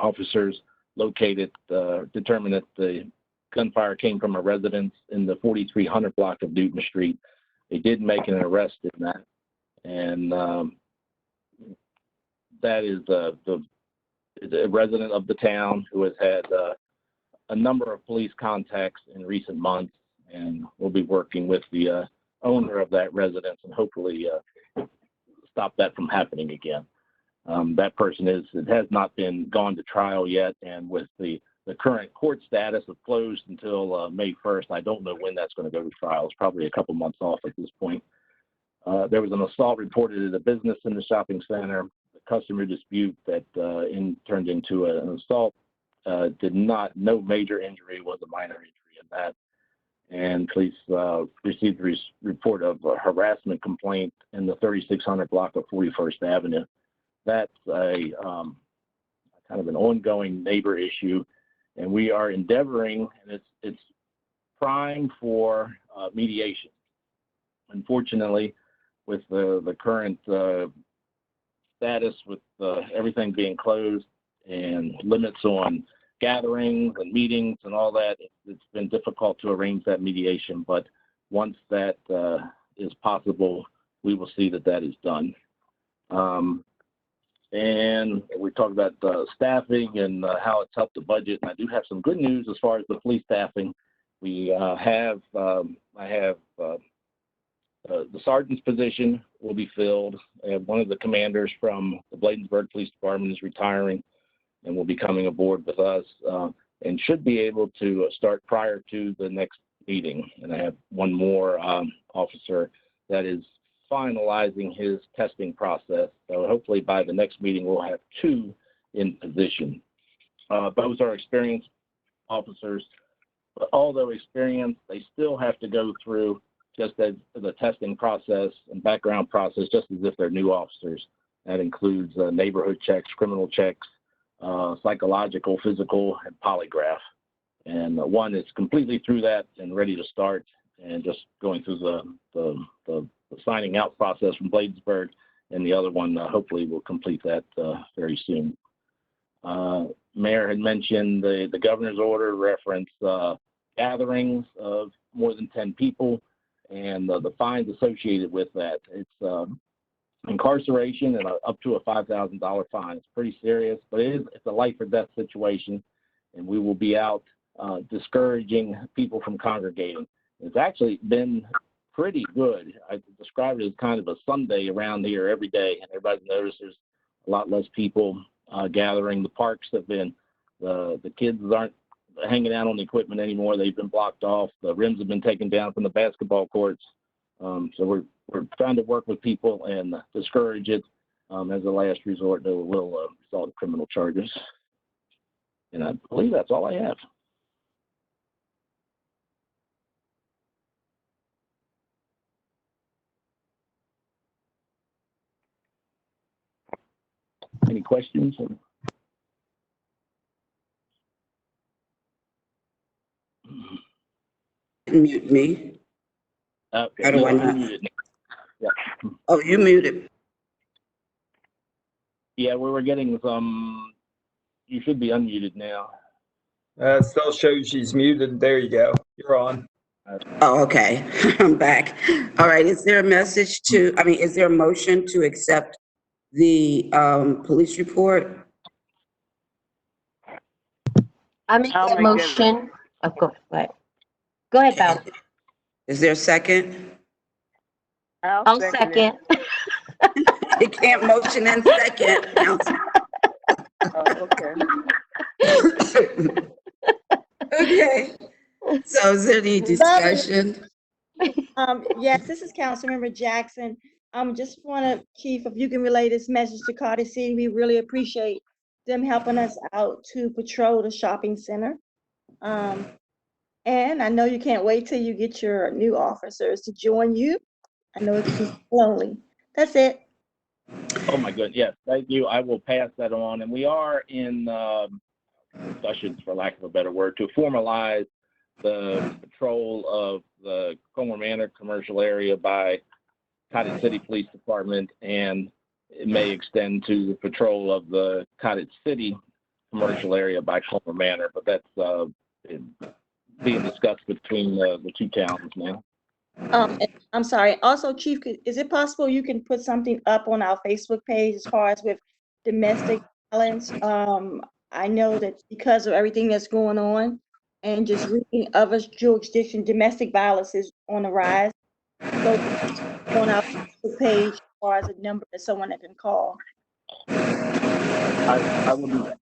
Officers located, determined that the gunfire came from a residence in the 4300 block of Newton Street. They did make an arrest in that, and that is a resident of the town who has had a number of police contacts in recent months, and we'll be working with the owner of that residence and hopefully stop that from happening again. That person has not been gone to trial yet, and with the current court status of closed until May 1st, I don't know when that's going to go to trial. It's probably a couple months off at this point. There was an assault reported at a business in the shopping center. A customer dispute that turned into an assault no major injury, was a minor injury in that. And police received a report of a harassment complaint in the 3600 block of 41st Avenue. That's a kind of an ongoing neighbor issue, and we are endeavoring, and it's prime for mediation. Unfortunately, with the current status, with everything being closed and limits on gatherings and meetings and all that, it's been difficult to arrange that mediation. But once that is possible, we will see that is done. And we talked about staffing and how it's helped the budget. And I do have some good news as far as the police staffing. We I have the sergeant's position will be filled. One of the commanders from the Bladensburg Police Department is retiring and will be coming aboard with us and should be able to start prior to the next meeting. And I have one more officer that is finalizing his testing process. So hopefully by the next meeting, we'll have 2 in position. Those are experienced officers, but although experienced, they still have to go through just as the testing process and background process, just as if they're new officers. That includes neighborhood checks, criminal checks, psychological, physical, and polygraph. And one is completely through that and ready to start, and just going through the signing out process from Bladensburg, and the other one hopefully will complete that very soon. Mayor had mentioned the governor's order reference gatherings of more than 10 people and the fines associated with that. It's incarceration and up to a $5,000 fine. It's pretty serious, but it's a life or death situation, and we will be out discouraging people from congregating. It's actually been pretty good. I describe it as kind of a Sunday around here every day, and everybody notices there's a lot less people gathering. The parks have been, the kids aren't hanging out on the equipment anymore. They've been blocked off. The rims have been taken down from the basketball courts. So we're trying to work with people and discourage it as a last resort. That will result in criminal charges. And I believe that's all I have. Any questions? Mute me. Okay, How do no, I I'm not? muted now. Yeah. Oh, you muted. Yeah, we were getting some, you should be unmuted now. Still shows she's muted. There you go. You're on. Oh, okay. I'm back. All right. Is there a message to, is there a motion to accept the police report? I make I'll that make that. motion. Oh, go ahead. Go ahead, Val. Is there a second? I'll second. You can't motion in second. Oh, okay. Okay. So is there any discussion? Yes, this is Councilmember Jackson. Just wanna, Chief, if you can relay this message to Carter City, we really appreciate them helping us out to patrol the shopping center. And I know you can't wait till you get your new officers to join you. I know it can be lonely. That's it. Oh my goodness, yes, thank you. I will pass that on. And we are in discussions, for lack of a better word, to formalize the patrol of the Colmar Manor commercial area by Cottage City Police Department, and it may extend to the patrol of the Cottage City commercial area by Colmar Manor, but that's being discussed between the two towns now. And I'm sorry. Also, Chief, is it possible you can put something up on our Facebook page as far as with domestic violence? I know that because of everything that's going on and just reading other jurisdiction, domestic violence is on the rise. So on our Facebook page as far as a number of someone that can call. I will do that.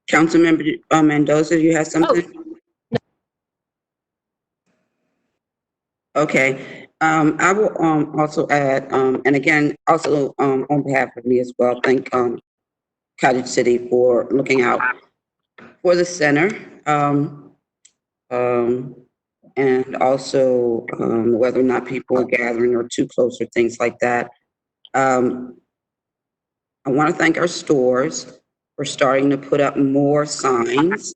Councilmember Mendoza, you have something? Okay. I will also add, and again, also on behalf of me as well, thank Cottage City for looking out for the center. And also whether or not people are gathering or too close or things like that. I want to thank our stores for starting to put up more signs.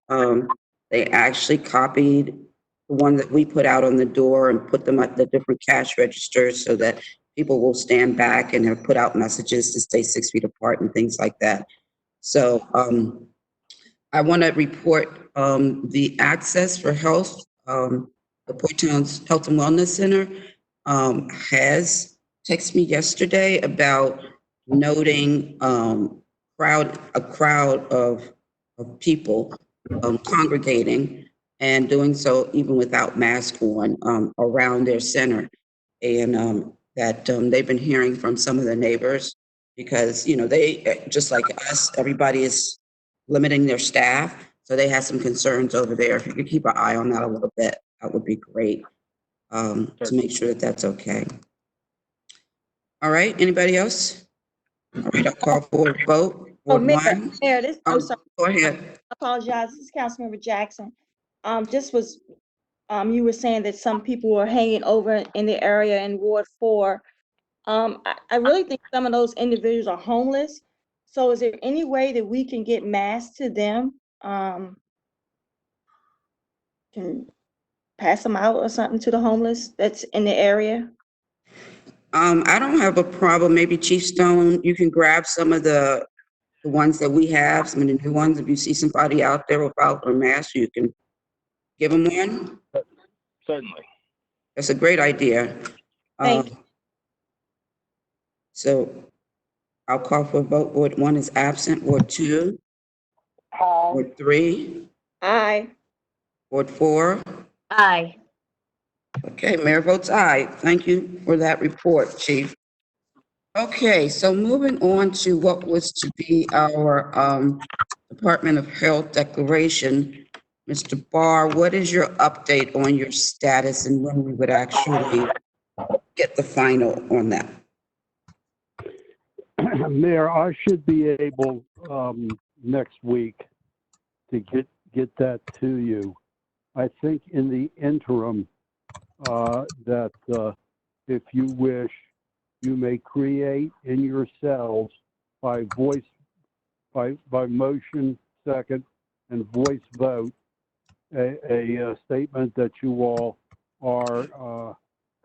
They actually copied the one that we put out on the door and put them at the different cash registers so that people will stand back and have put out messages to stay 6 feet apart and things like that. So I want to report the Access for Health, the Port Towns Health and Wellness Center has texted me yesterday about noting a crowd of people congregating and doing so even without masks on around their center. And that they've been hearing from some of the neighbors because, they, just like us, everybody is limiting their staff. So they have some concerns over there. If you could keep an eye on that a little bit, that would be great to make sure that that's okay. All right, anybody else? All right, I'll call for a vote. Ward Mayor, one. I'm sorry. Go ahead. I apologize. This is Councilmember Jackson. Just was, you were saying that some people were hanging over in the area in Ward 4. I really think some of those individuals are homeless. So is there any way that we can get masks to them? Can pass them out or something to the homeless that's in the area? I don't have a problem. Maybe Chief Stone, you can grab some of the ones that we have, some of the new ones. If you see somebody out there without a mask, you can give them one. Certainly. That's a great idea. Thank you. So I'll call for a vote. Ward one is absent. Ward two, Aye. Ward three, Aye. Ward four. Aye. Okay, Mayor votes aye. Thank you for that report, Chief. Okay, so moving on to what was to be our Department of Health declaration. Mr. Barr, what is your update on your status and when we would actually get the final on that? Mayor, I should be able next week to get that to you. I think in the interim, that if you wish, you may create in yourselves by voice, by motion, second, and voice vote, a statement that you all are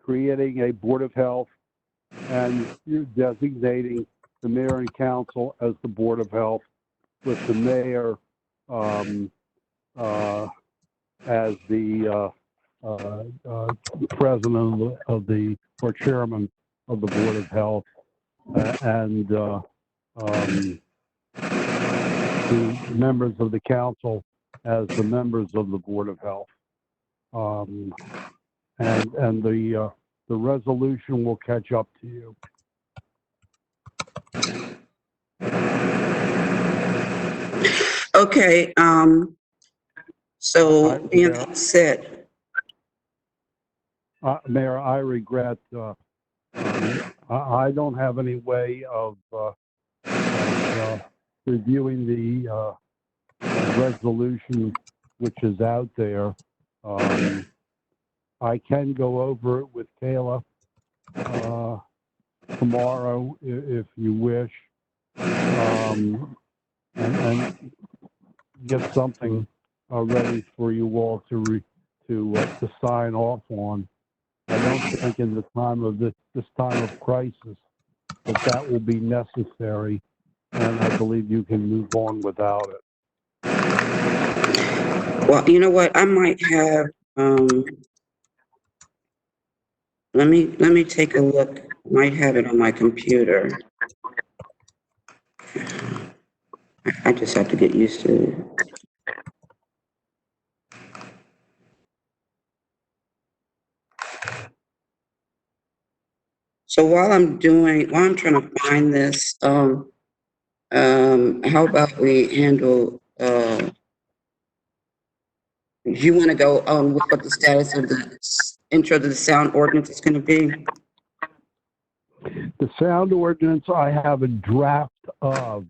creating a Board of Health, and you're designating the mayor and council as the Board of Health, with the mayor as the president or chairman of the Board of Health, and the members of the council as the members of the Board of Health. And the resolution will catch up to you. Okay, so being that said, Mayor, I regret, I don't have any way of reviewing the resolution which is out there. I can go over it with Kayla tomorrow if you wish, and get something ready for you all to sign off on. I don't think in the time of this time of crisis that will be necessary, and I believe you can move on without it. well, you know what, I might have, let me take a look. Might have it on my computer. I just have to get used to it. So while I'm trying to find this, how about we handle, you want to go on with what the status of the intro to the sound ordinance is going to be? The sound ordinance I have a draft of.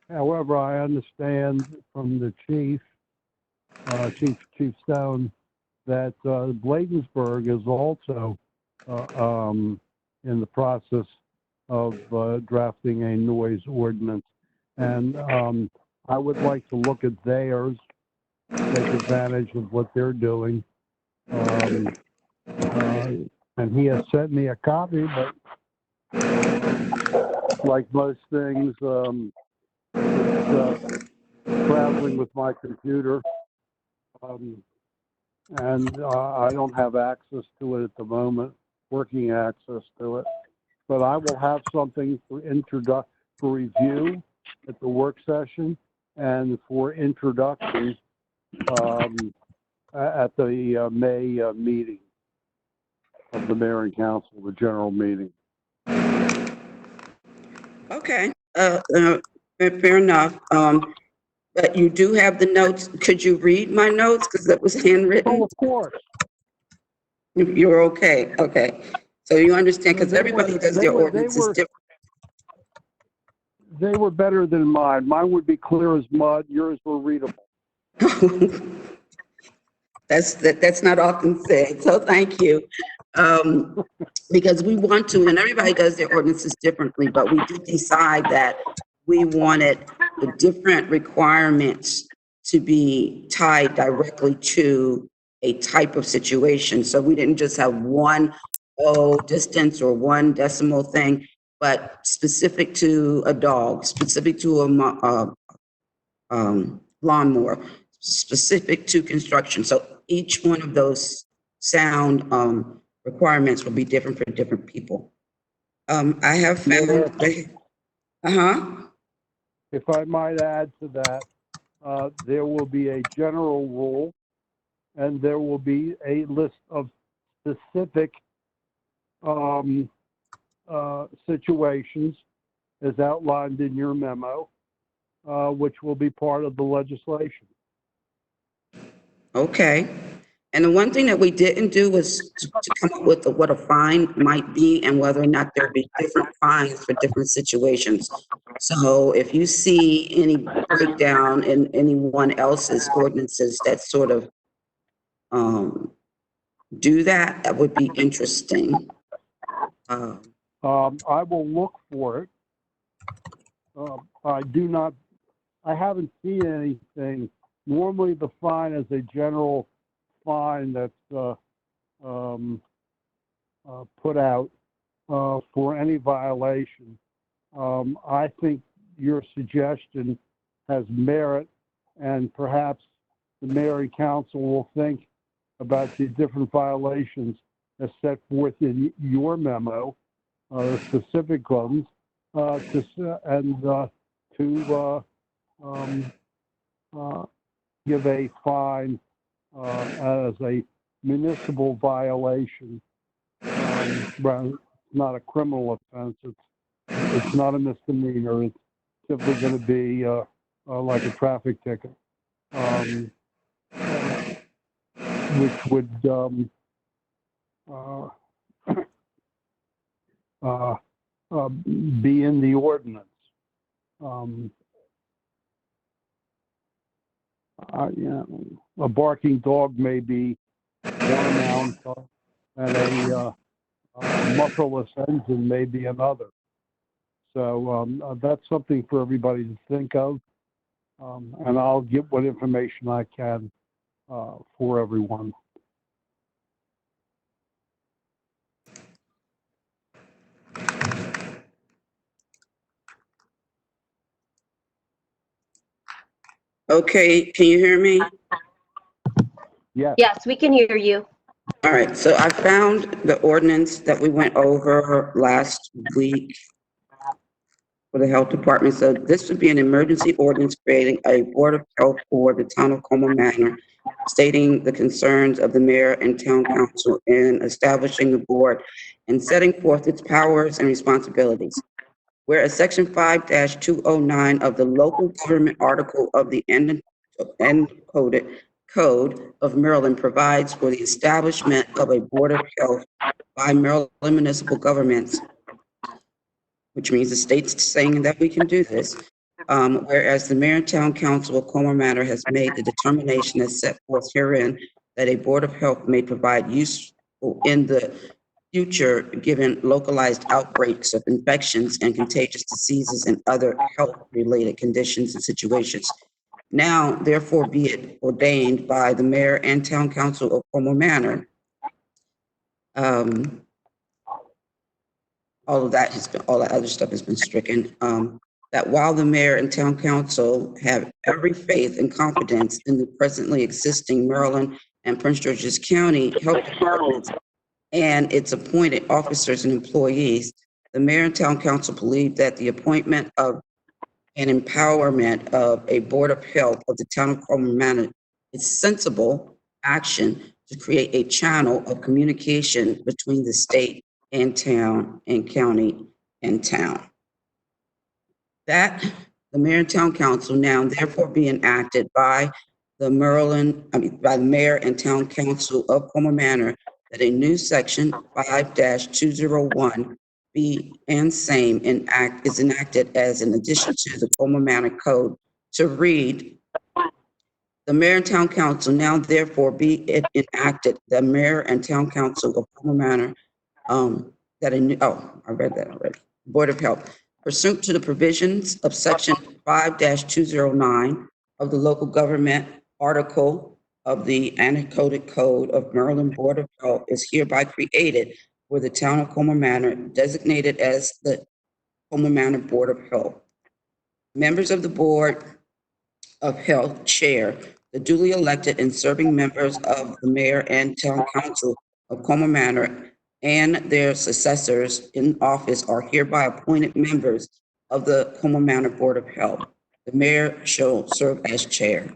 However, I understand from the Chief Stone, that Bladensburg is also in the process of drafting a noise ordinance. And I would like to look at theirs, take advantage of what they're doing. And he has sent me a copy, but like most things, traveling with my computer, and I don't have access to it at the moment, working access to it. But I will have something for review at the work session, and for introduction at the May meeting of the mayor and council, the general meeting. Okay, fair enough. But you do have the notes. Could you read my notes? Because that was handwritten. Oh, of course. You're okay. Okay. So you understand, because everybody does their ordinances different. They were better than mine. Mine would be clear as mud. Yours were readable. That's not often said. So thank you. Because we want to, and everybody does their ordinances differently, but we did decide that we wanted the different requirements to be tied directly to a type of situation. So we didn't just have one distance or one decimal thing, but specific to a dog, specific to a lawnmower, specific to construction. So each one of those sound requirements will be different for different people. I have found, If I might add to that, there will be a general rule, and there will be a list of specific situations as outlined in your memo, which will be part of the legislation. okay. And the one thing that we didn't do was to come up with what a fine might be and whether or not there'd be different fines for different situations. So if you see any breakdown in anyone else's ordinances that sort of do that, that would be interesting. I will look for it. I haven't seen anything. Normally the fine is a general fine that's put out for any violation. I think your suggestion has merit, and perhaps the mayor and council will think about the different violations as set forth in your memo, specific ones, to give a fine as a municipal violation. Well, it's not a criminal offense. It's not a misdemeanor. It's simply going to be like a traffic ticket, which would be in the ordinance. A barking dog may be one amount, and a mufflerless engine may be another. So that's something for everybody to think of, and I'll get what information I can for everyone. Okay, can you hear me? Yes. Yes, we can hear you. All right, so I found the ordinance that we went over last week for the health department. So this would be an emergency ordinance creating a board of health for the town of Colmar Manor, stating the concerns of the mayor and town council in establishing the board and setting forth its powers and responsibilities. Whereas Section 5-209 of the local government article of the encoded Code of Maryland provides for the establishment of a board of health by Maryland municipal governments, which means the state's saying that we can do this. Whereas the mayor and town council of Colmar Manor has made the determination as set forth herein that a board of health may provide useful in the future, given localized outbreaks of infections and contagious diseases and other health-related conditions and situations. Now, therefore, be it ordained by the mayor and town council of Colmar Manor. All of that has been, all that other stuff has been stricken. That while the mayor and town council have every faith and confidence in the presently existing Maryland and Prince George's County health departments and its appointed officers and employees, the mayor and town council believe that the appointment of and empowerment of a board of health of the town of Colmar Manor is sensible action to create a channel of communication between the state and town and county and town. That the mayor and town council now therefore be enacted by the by the mayor and town council of Colmar Manor, that a new section 5-201 be and same is enacted as an addition to the Colmar Manor Code to read: the mayor and town council now therefore be it enacted, the mayor and town council of Colmar Manor, that a new, I read that already. Board of Health, pursuant to the provisions of section 5-209 of the local government article of the Annexated Code of Maryland Board of Health, is hereby created for the town of Colmar Manor, designated as the Colmar Manor Board of Health. Members of the Board of Health chair the duly elected and serving members of the mayor and town council of Colmar Manor, and their successors in office are hereby appointed members of the Colmar Manor Board of Health. The mayor shall serve as chair.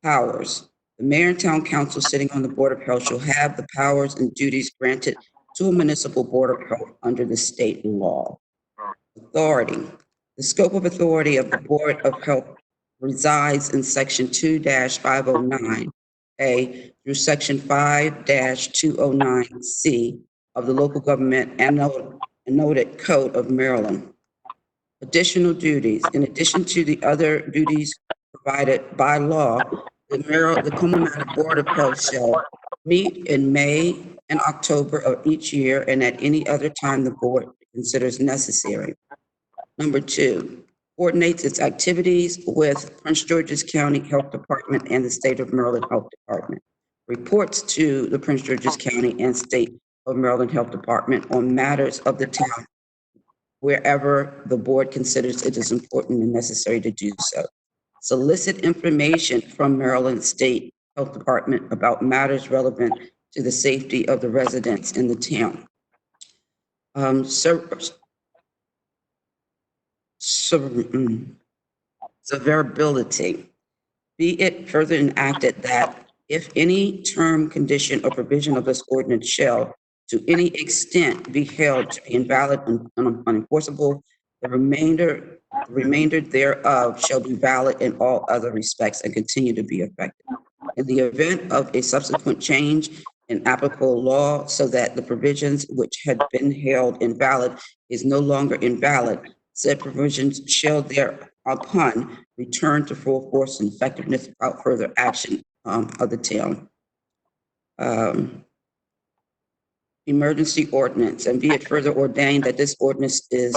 Powers. The mayor and town council sitting on the Board of Health shall have the powers and duties granted to a municipal board of health under the state law. Authority. The scope of authority of the Board of Health resides in section 2-509 A through Section 5-209C of the Local Government Annotated Code of Maryland. Additional duties. In addition to the other duties provided by law, the Colmar Manor Board of Health shall meet in May and October of each year and at any other time the board considers necessary. Number 2, coordinates its activities with Prince George's County Health Department and the State of Maryland Health Department. Reports to the Prince George's County and State of Maryland Health Department on matters of the town wherever the board considers it is important and necessary to do so. Solicit information from Maryland State Health Department about matters relevant to the safety of the residents in the town. Severability. Be it further enacted that if any term, condition, or provision of this ordinance shall to any extent be held to be invalid and unenforceable, the remainder thereof shall be valid in all other respects and continue to be effective. In the event of a subsequent change in applicable law so that the provisions which had been held invalid is no longer invalid, said provisions shall thereupon return to full force and effectiveness without further action of the town. Emergency ordinance, and be it further ordained that this ordinance is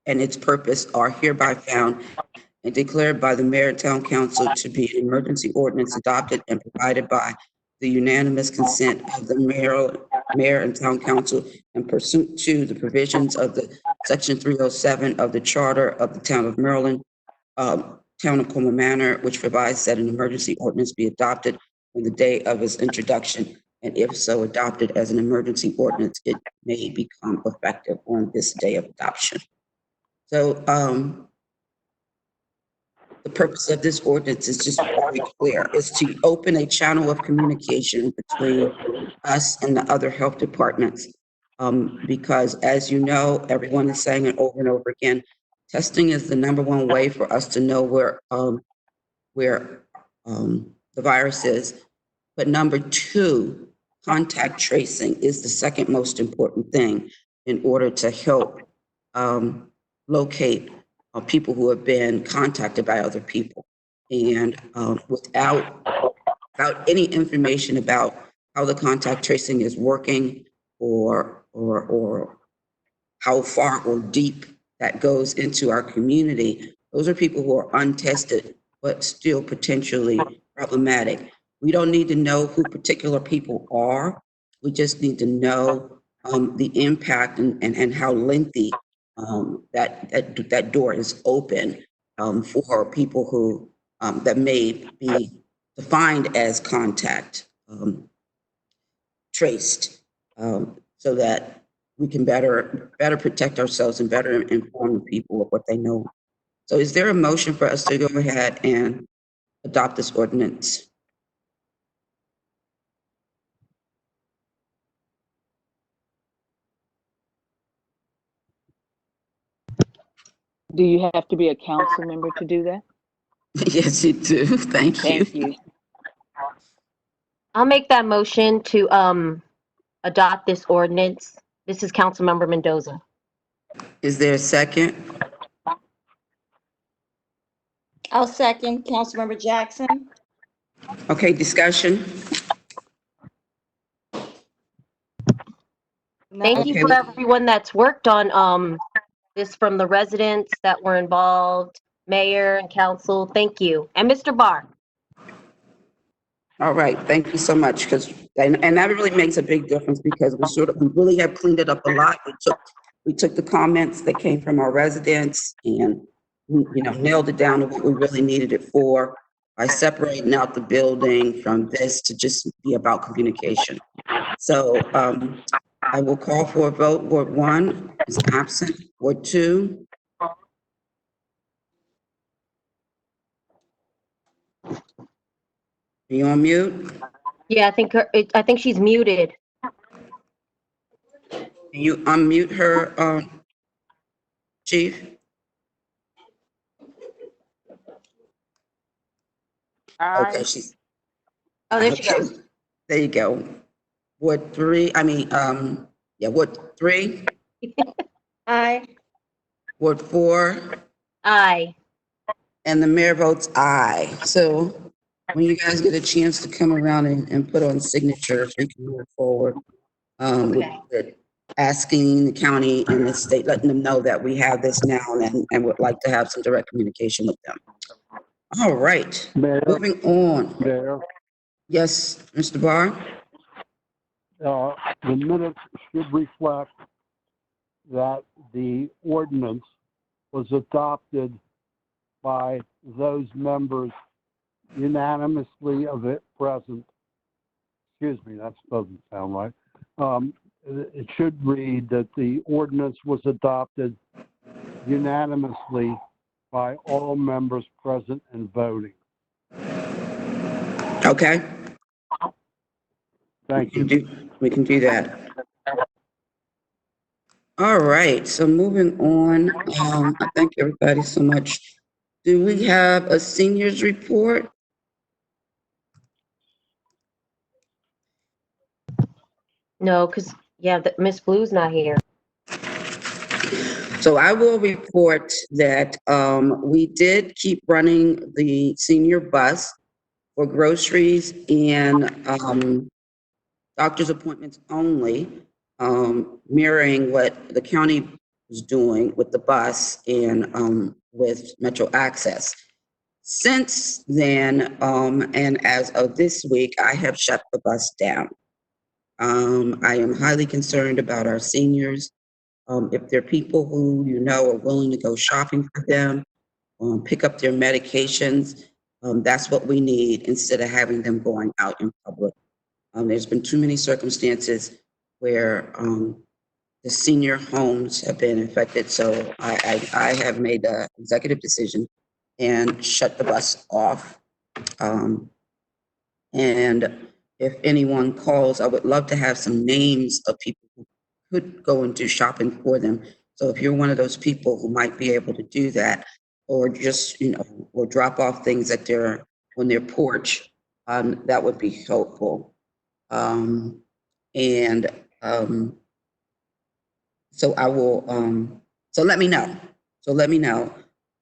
and its purpose are hereby found and declared by the mayor and town council to be an emergency ordinance adopted and provided by the unanimous consent of the mayor and town council and pursuant to the provisions of the section 307 of the charter of the town of Maryland, town of Colmar Manor, which provides that an emergency ordinance be adopted on the day of its introduction, and if so adopted as an emergency ordinance, it may become effective on this day of adoption. So the purpose of this ordinance is just very clear. It's to open a channel of communication between us and the other health departments. Because as you know, everyone is saying it over and over again, testing is the #1 way for us to know where the virus is. But number 2, contact tracing is the second most important thing in order to help locate people who have been contacted by other people. And without any information about how the contact tracing is working or how far or deep that goes into our community, those are people who are untested but still potentially problematic. We don't need to know who particular people are. We just need to know the impact and how lengthy that door is open for people who that may be defined as contact traced, so that we can better protect ourselves and better inform people of what they know. So is there a motion for us to go ahead and adopt this ordinance? Do you have to be a council member to do that? Yes, you do. Thank you. Thank you. I'll make that motion to adopt this ordinance. This is Councilmember Mendoza. Is there a second? I'll second Councilmember Jackson. Okay, discussion. Thank you Okay. for everyone that's worked on this, from the residents that were involved, mayor and council. Thank you. And Mr. Barr. All right, thank you so much, and that really makes a big difference because we really have cleaned it up a lot. We took the comments that came from our residents and, nailed it down to what we really needed it for by separating out the building from this to just be about communication. So I will call for a vote. Ward 1 is absent. Ward 2. Are you on mute? Yeah, I think she's muted. Can you unmute her, Chief? Aye. Okay, she's Oh, there she Okay, goes. there you go. Ward 3, Ward 3, Aye. Ward 4, Aye. and the mayor votes aye. So when you guys get a chance to come around and put on signatures, we can move forward Okay. with asking the county and the state, letting them know that we have this now and would like to have some direct communication with them. All right, Mayor, moving on. Mayor, Yes, Mr. Barr? the minutes should reflect that the ordinance was adopted by those members unanimously of it present. Excuse me, that doesn't sound right. It should read that the ordinance was adopted unanimously by all members present and voting. Okay. Thank you. We can do that. All right, so moving on, I thank everybody so much. Do we have a seniors report? No, because, yeah, Miss Blue's not here. So I will report that we did keep running the senior bus for groceries and doctor's appointments only, mirroring what the county was doing with the bus and with Metro Access. Since then, and as of this week, I have shut the bus down. I am highly concerned about our seniors. If there are people who you know are willing to go shopping for them, pick up their medications, that's what we need instead of having them going out in public. There's been too many circumstances where the senior homes have been infected, so I have made an executive decision and shut the bus off. And if anyone calls, I would love to have some names of people who could go and do shopping for them. So if you're one of those people who might be able to do that, or just, or drop off things at on their porch, that would be helpful. And so I will, so let me know.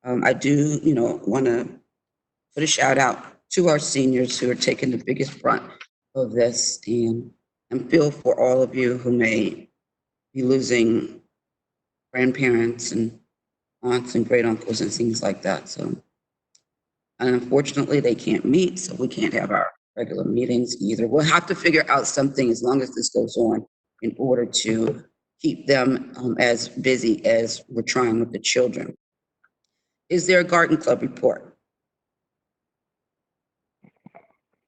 I do, want to put a shout out to our seniors who are taking the biggest brunt of this and feel for all of you who may be losing grandparents and aunts and great uncles and things like that. So, and unfortunately, they can't meet, so we can't have our regular meetings either. We'll have to figure out something as long as this goes on in order to keep them as busy as we're trying with the children. Is there a garden club report?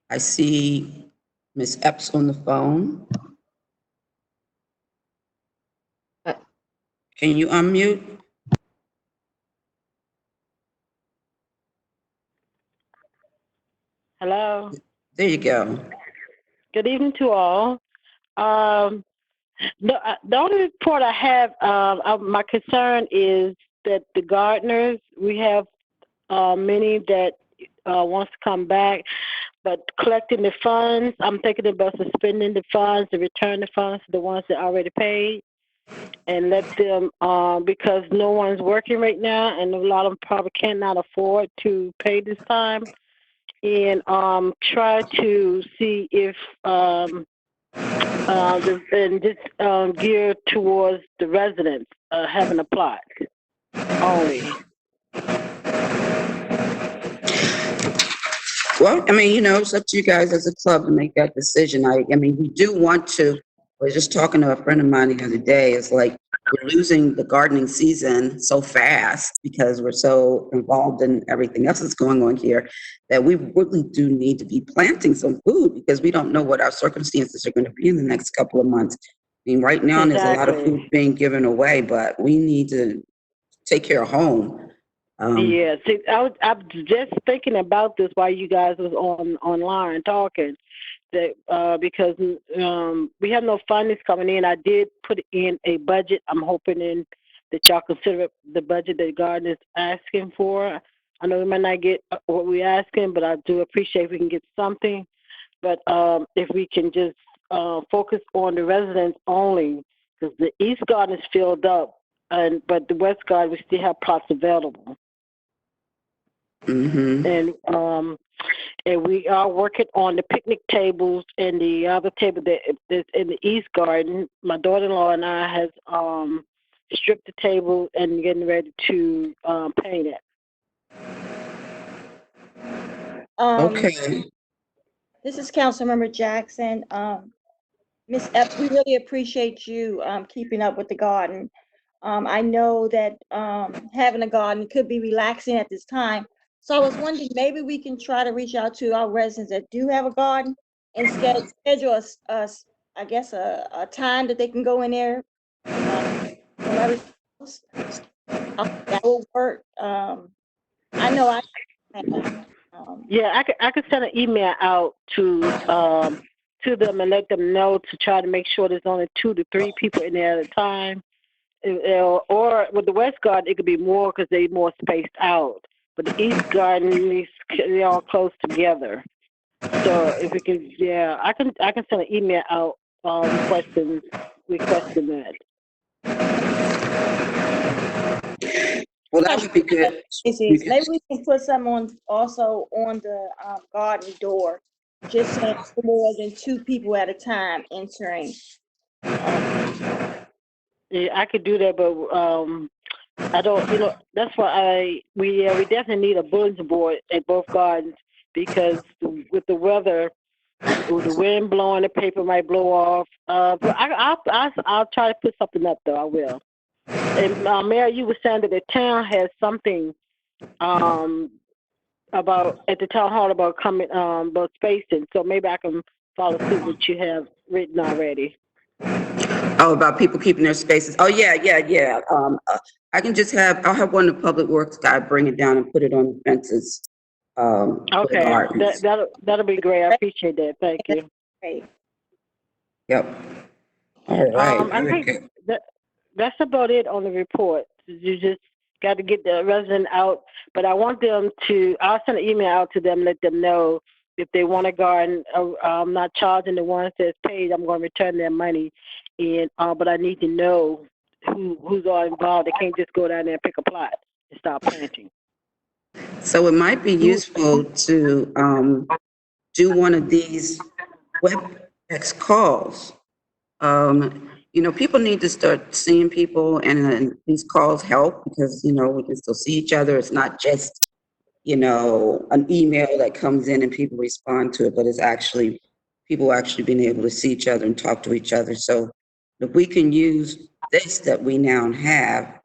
I see Ms. Epps on the phone. Can you unmute? Hello. There you go. Good evening to all. The only report I have, my concern is that the gardeners, we have many that wants to come back, but collecting the funds, I'm thinking about suspending the funds and return the funds to the ones that already paid and let them, because no one's working right now and a lot of them probably cannot afford to pay this time. And try to see if and just geared towards the residents having applied only. Well, I mean, it's up to you guys as a club to make that decision. I mean, we do want to, I was just talking to a friend of mine the other day. It's like we're losing the gardening season so fast because we're so involved in everything else that's going on here that we really do need to be planting some food because we don't know what our circumstances are going to be in the next couple of months. I mean, right now there's a lot of food being given away, but we need to take care of home. Yeah, see, I was just thinking about this while you guys was online talking. That because we have no fundings coming in. I did put in a budget. I'm hoping that y'all consider the budget that Garden is asking for. I know we might not get what we're asking, but I do appreciate if we can get something. But if we can just focus on the residents only, because the east garden is filled up, but the west garden we still have plots available. And we are working on the picnic tables and the other table that's in the east garden. My daughter-in-law and I has stripped the table and getting ready to paint it. Okay. This is Councilmember Jackson. Ms. Epps, we really appreciate you keeping up with the garden. I know that having a garden could be relaxing at this time. So I was wondering, maybe we can try to reach out to our residents that do have a garden and schedule I guess, a time that they can go in there from every house. That will work. I know I can. Yeah, I could send an email out to them and let them know to try to make sure there's only 2 to 3 people in there at a time. Or with the west garden, it could be more because they're more spaced out. But the east garden, they're all close together. So if we can, yeah, I can send an email out requesting that. Well, that would be good. Maybe we can put some on also on the garden door, just so it's more than 2 people at a time entering. Yeah, I could do that, but I don't. That's why we definitely need a bulletin board at both gardens because with the weather, with the wind blowing, the paper might blow off. But I'll try to put something up though. I will. And Mayor, you were saying that the town has something about at the town hall about coming about spacing. So maybe I can follow suit what you have written already. Oh, about people keeping their spaces. Oh, yeah. I'll have one of the public works guy bring it down and put it on the fences. Okay, that'll be great. I appreciate that. Thank you. Great. Yep. All right. I think that's about it on the report. You just got to get the resident out, but I want them to. I'll send an email out to them, let them know if they want a garden. I'm not charging the ones that's paid. I'm going to return their money, and but I need to know who's all involved. They can't just go down there and pick a plot and start planting. So it might be useful to do one of these WebEx calls. People need to start seeing people, and these calls help because, we can still see each other. It's not just, an email that comes in and people respond to it, but it's actually people actually being able to see each other and talk to each other. So if we can use this that we now have,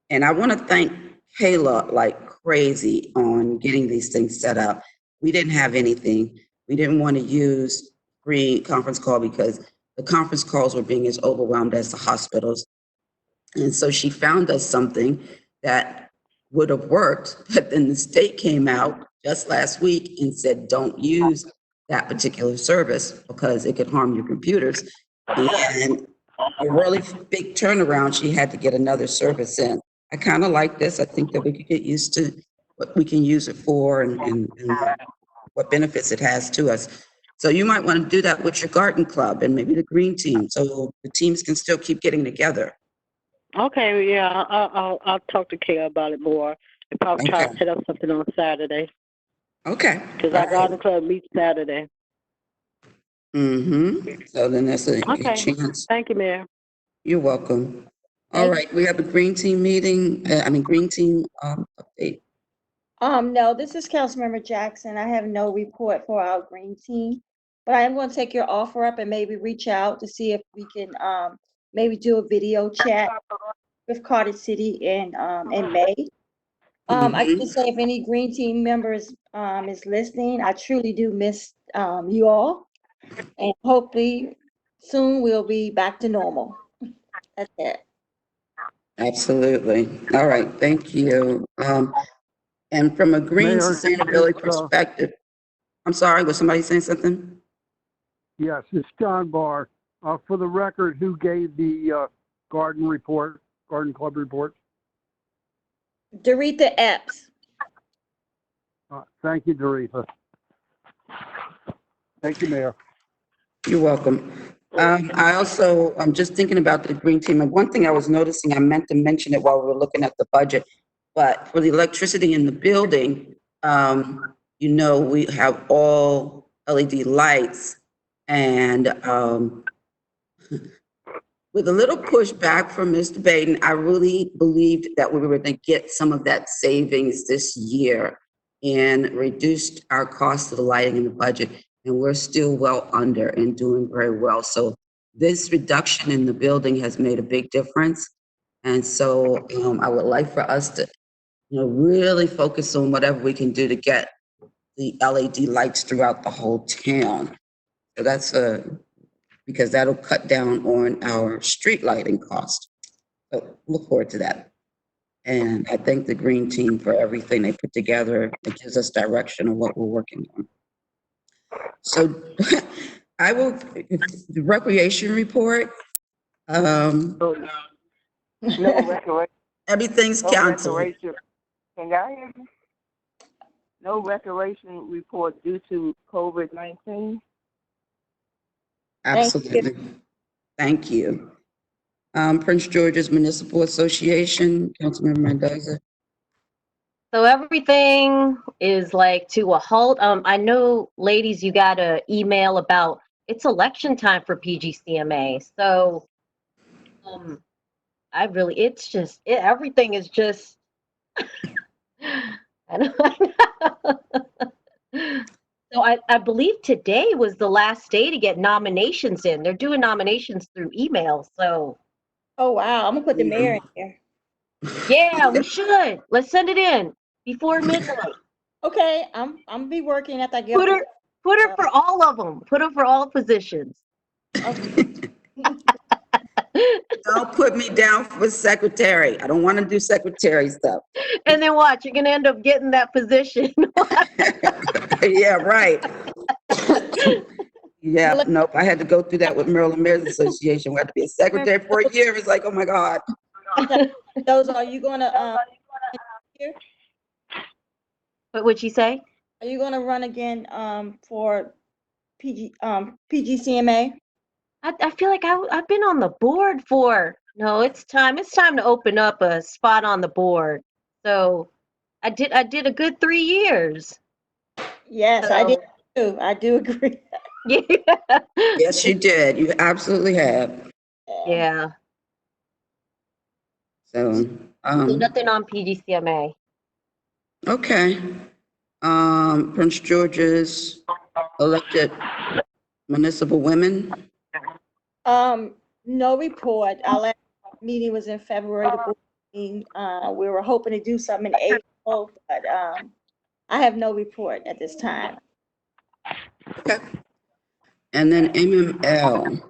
and I want to thank Kayla like crazy on getting these things set up. We didn't have anything. We didn't want to use free conference call because the conference calls were being as overwhelmed as the hospitals. And so she found us something that would have worked, but then the state came out just last week and said, don't use that particular service because it could harm your computers. And a really big turnaround, she had to get another service in. I kind of like this. I think that we could get used to what we can use it for and what benefits it has to us. So you might want to do that with your garden club and maybe the green team, so the teams can still keep getting together. Okay, yeah, I'll talk to Kay about it more. And probably try to set up something on Saturday. Okay. Because our garden club meets Saturday. So then that's a chance. Thank you, Mayor. You're welcome. All right, we have a green team meeting, green team update. No, this is Councilmember Jackson. I have no report for our green team, but I am going to take your offer up and maybe reach out to see if we can maybe do a video chat with Carter City in May. I can say if any green team members is listening, I truly do miss you all, and hopefully soon we'll be back to normal. That's it. Absolutely. All right, thank you. And from a green Mayor, sustainability perspective, I'm sorry, was somebody saying something? Yes, it's John Barr. For the record, who gave the garden club report? Dorita Epps. Thank you, Doretha. Thank you, Mayor. You're welcome. I also, I'm just thinking about the green team, and one thing I was noticing, I meant to mention it while we were looking at the budget, but for the electricity in the building, you know, we have all LED lights, and with a little pushback from Mr. Baden, I really believed that we were going to get some of that savings this year and reduced our cost of the lighting in the budget. And we're still well under and doing very well. So this reduction in the building has made a big difference. And so I would like for us to, you know, really focus on whatever we can do to get the LED lights throughout the whole town. So that's because that'll cut down on our street lighting cost. So look forward to that. And I thank the green team for everything they put together. It gives us direction on what we're working on. So I will, the recreation report, No recreation. everything's No canceled. recreation. Can y'all hear me? No recreation report due to COVID-19. Absolutely. Thank you. Prince George's Municipal Association, Councilmember Mendoza. So everything is like to a halt. I know, ladies, you got an email about it's election time for PGCMA. So it's just, everything is just, I don't know. So I believe today was the last day to get nominations in. They're doing nominations through email. So Oh, wow. I'm gonna put the mayor in there. yeah, we should. Let's send it in before midnight. Okay, I'm gonna be working after I get. Put her for all of them. Put her for all positions. Don't put me down for secretary. I don't want to do secretary stuff. And then watch, you're gonna end up getting that position. Yeah, right. Yeah, nope. I had to go through that with Maryland Mayors Association. We had to be a secretary for a year. It's like, oh my God. Those are you gonna What would you say? Are you gonna run again for PGCMA? I feel like I've been on the board for, no, it's time to open up a spot on the board. So I did a good 3 years. Yes, I did too. I do agree. Yeah. Yes, you did. You absolutely have. Yeah. So, Nothing on PGCMA. okay. Prince George's elected municipal women. No report. Our last meeting was in February. The board meeting. We were hoping to do something in April, but I have no report at this time. Okay. And then MML.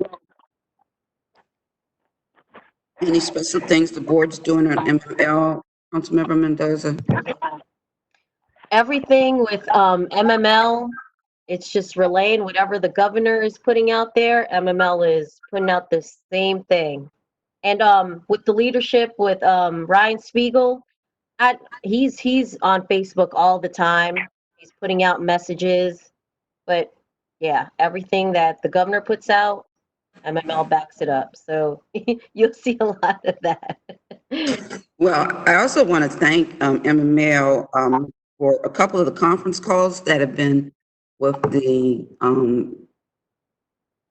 Any special things the board's doing on MML, Councilmember Mendoza? Everything with MML, it's just relaying whatever the governor is putting out there. MML is putting out the same thing. And with the leadership with Ryan Spiegel, he's on Facebook all the time. He's putting out messages. But yeah, everything that the governor puts out, MML backs it up. So you'll see a lot of that. Well, I also want to thank MML for a couple of the conference calls that have been with the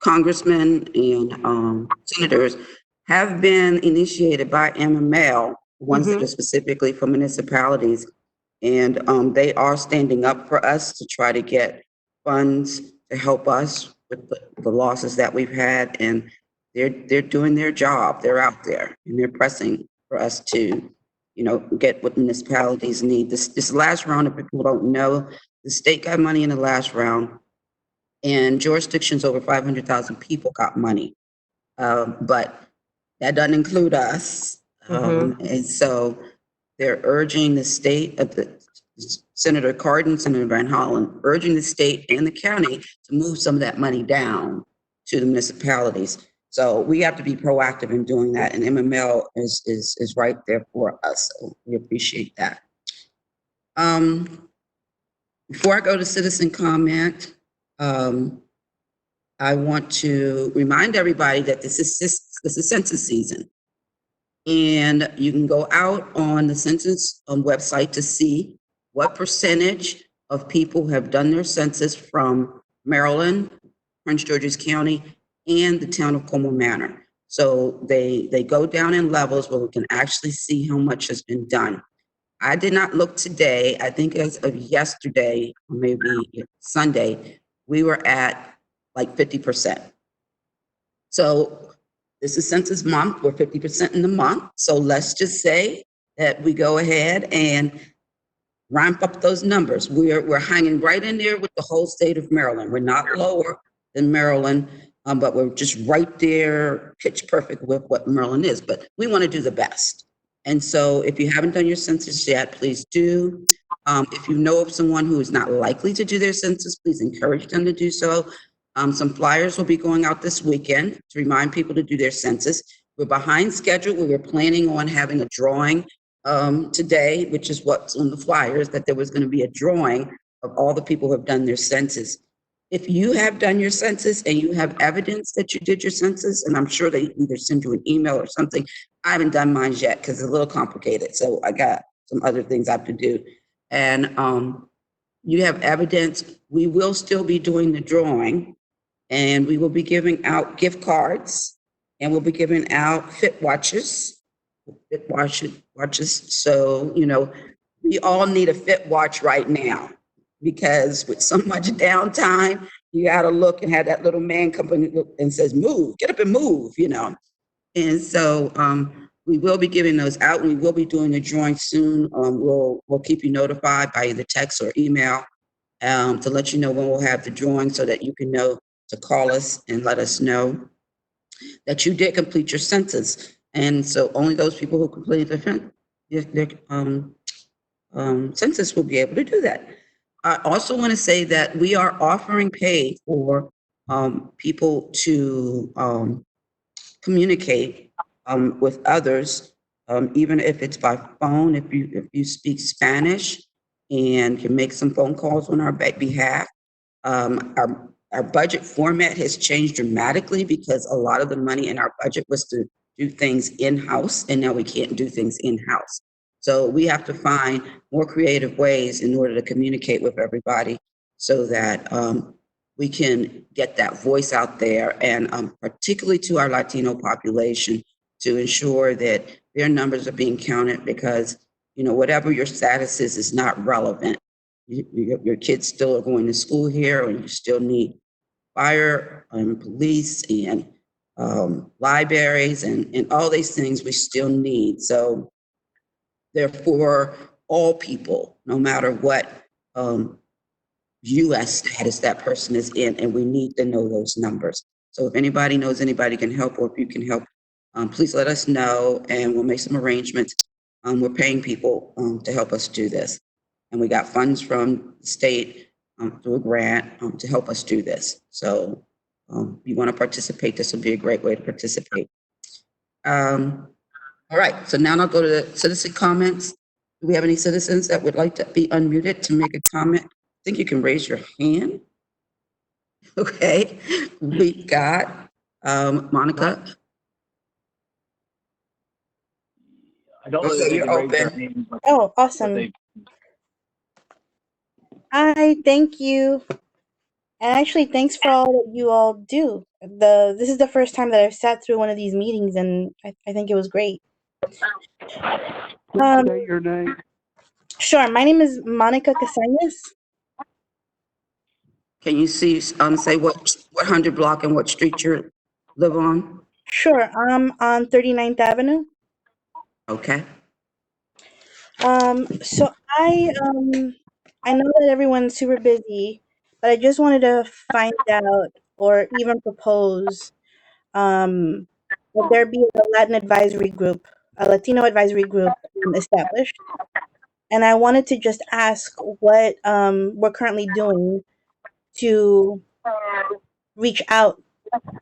congressmen and senators have been initiated by MML, ones that are specifically for municipalities. And they are standing up for us to try to get funds to help us with the losses that we've had. And they're doing their job. They're out there and they're pressing for us to, you know, get what municipalities need. This last round, if people don't know, the state got money in the last round, and jurisdictions over 500,000 people got money. But that doesn't include us. And so they're urging the state of Senator Cardin, Senator Van Hollen, urging the state and the county to move some of that money down to the municipalities. So we have to be proactive in doing that, and MML is right there for us. So we appreciate that. Before I go to citizen comment, I want to remind everybody that this is census season. And you can go out on the census website to see what percentage of people have done their census from Maryland, Prince George's County, and the town of Colmar Manor. So they go down in levels where we can actually see how much has been done. I did not look today. I think as of yesterday, or maybe Sunday, we were at like 50%. So this is census month. We're 50% in the month. So let's just say that we go ahead and ramp up those numbers. We're hanging right in there with the whole state of Maryland. We're not lower than Maryland, but we're just right there, pitch perfect with what Maryland is. But we want to do the best. And so if you haven't done your census yet, please do. If you know of someone who is not likely to do their census, please encourage them to do so. Some flyers will be going out this weekend to remind people to do their census. We're behind schedule. We were planning on having a drawing today, which is what's on the flyers, that there was going to be a drawing of all the people who have done their census. If you have done your census and you have evidence that you did your census, and I'm sure they either send you an email or something, I haven't done mine yet because it's a little complicated. So I got some other things I have to do. And you have evidence, we will still be doing the drawing, and we will be giving out gift cards, and we'll be giving out fit watches. So, you know, we all need a fit watch right now, because with so much downtime, you got to look and have that little man come and says, move, get up and move, you know. And so we will be giving those out, and we will be doing a drawing soon. We'll keep you notified by either text or email to let you know when we'll have the drawing, so that you can know to call us and let us know that you did complete your census. And so only those people who completed their census will be able to do that. I also want to say that we are offering pay for people to communicate with others, even if it's by phone. If you speak Spanish and can make some phone calls on our behalf. Our budget format has changed dramatically because a lot of the money in our budget was to do things in-house, and now we can't do things in-house. So we have to find more creative ways in order to communicate with everybody, so that we can get that voice out there, and particularly to our Latino population, to ensure that their numbers are being counted, because, you know, whatever your status is not relevant. Your kids still are going to school here, and you still need fire and police and libraries and all these things we still need. So therefore, all people, no matter what U.S. status that person is in, and we need to know those numbers. So if anybody knows anybody can help, or if you can help, please let us know, and we'll make some arrangements. We're paying people to help us do this. And we got funds from the state through a grant to help us do this. So if you want to participate, this will be a great way to participate. All right, so now I'll go to the citizen comments. Do we have any citizens that would like to be unmuted to make a comment? I think you can raise your hand. Okay, we got Monica. I don't know that they You're can raise their open. hand, Oh, but awesome. they, Hi, thank you. And actually, thanks for all that you all do. This is the first time that I've sat through one of these meetings, and I think it was great. Please say your name. Sure. My name is Monica Casañas. Can you see, say what 100 block and what street you live on? Sure. I'm on 39th Avenue. Okay. So I know that everyone's super busy, but I just wanted to find out, or even propose, that there be a Latin advisory group, a Latino advisory group established. And I wanted to just ask what we're currently doing to reach out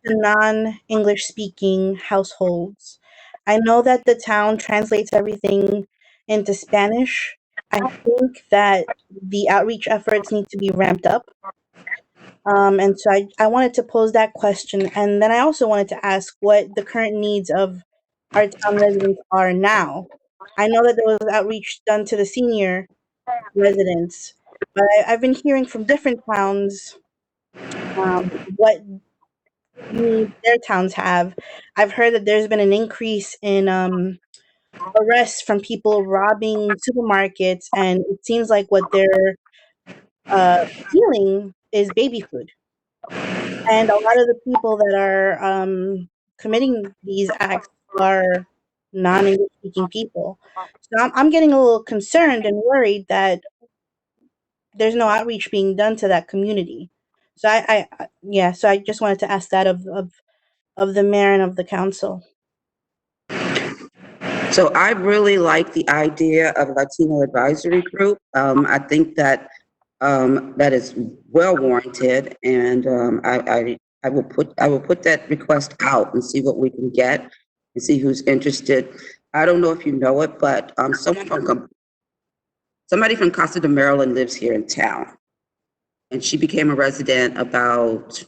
to non-English speaking households. I know that the town translates everything into Spanish. I think that the outreach efforts need to be ramped up. And so I wanted to pose that question. And then I also wanted to ask what the current needs of our town residents are now. I know that there was outreach done to the senior residents, but I've been hearing from different towns what needs their towns have. I've heard that there's been an increase in arrests from people robbing supermarkets, and it seems like what they're uh, stealing is baby food. And a lot of the people that are committing these acts are non-English speaking people. So I'm getting a little concerned and worried that there's no outreach being done to that community. So yeah, so I just wanted to ask that of the mayor and of the council. So I really like the idea of a Latino advisory group. I think that that is well warranted, and I will put that request out and see what we can get and see who's interested. I don't know if you know it, but somebody from Costa de Maryland lives here in town, and she became a resident about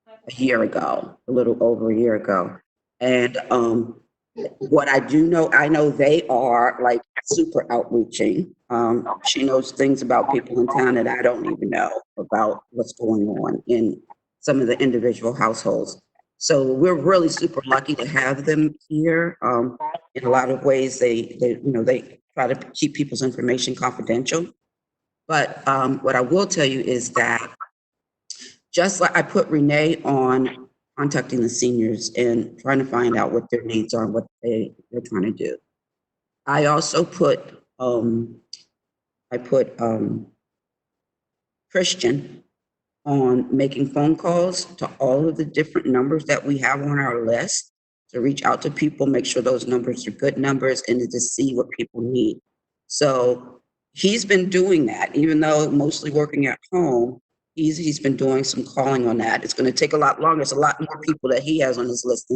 a year ago, a little over a year ago, and what I do know, I know they are like super outreaching. She knows things about people in town that I don't even know about what's going on in some of the individual households. So we're really super lucky to have them here. In a lot of ways, they try to keep people's information confidential. But what I will tell you is that just like I put Renee on contacting the seniors and trying to find out what their needs are and what they're trying to do. I also put Christian on making phone calls to all of the different numbers that we have on our list to reach out to people, make sure those numbers are good numbers, and to just see what people need. So he's been doing that, even though mostly working at home. He's been doing some calling on that. It's going to take a lot longer. It's a lot more people that he has on his list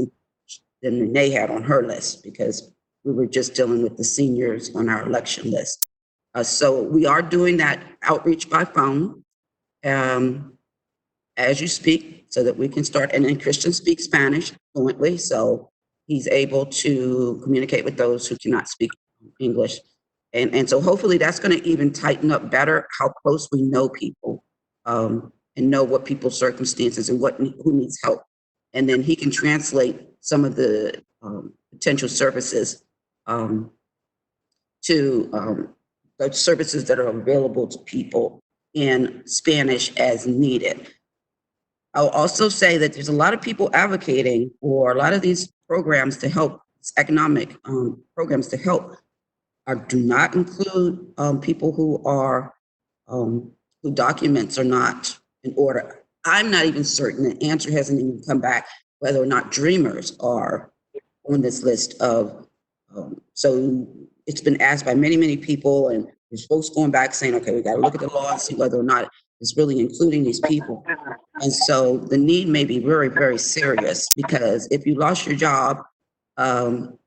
than Renee had on her list because we were just dealing with the seniors on our election list. So we are doing that outreach by phone as you speak so that we can start. And then Christian speaks Spanish fluently, so he's able to communicate with those who cannot speak English. And so hopefully that's going to even tighten up better how close we know people and know what people's circumstances and who needs help. And then he can translate some of the potential services to the services that are available to people in Spanish as needed. I'll also say that there's a lot of people advocating for a lot of these programs to help, economic programs to help, do not include people who documents are not in order. I'm not even certain, the answer hasn't even come back, whether or not dreamers are on this list of, so it's been asked by many, many people, and there's folks going back saying, okay, we got to look at the law and see whether or not it's really including these people. And so the need may be very, very serious because if you lost your job and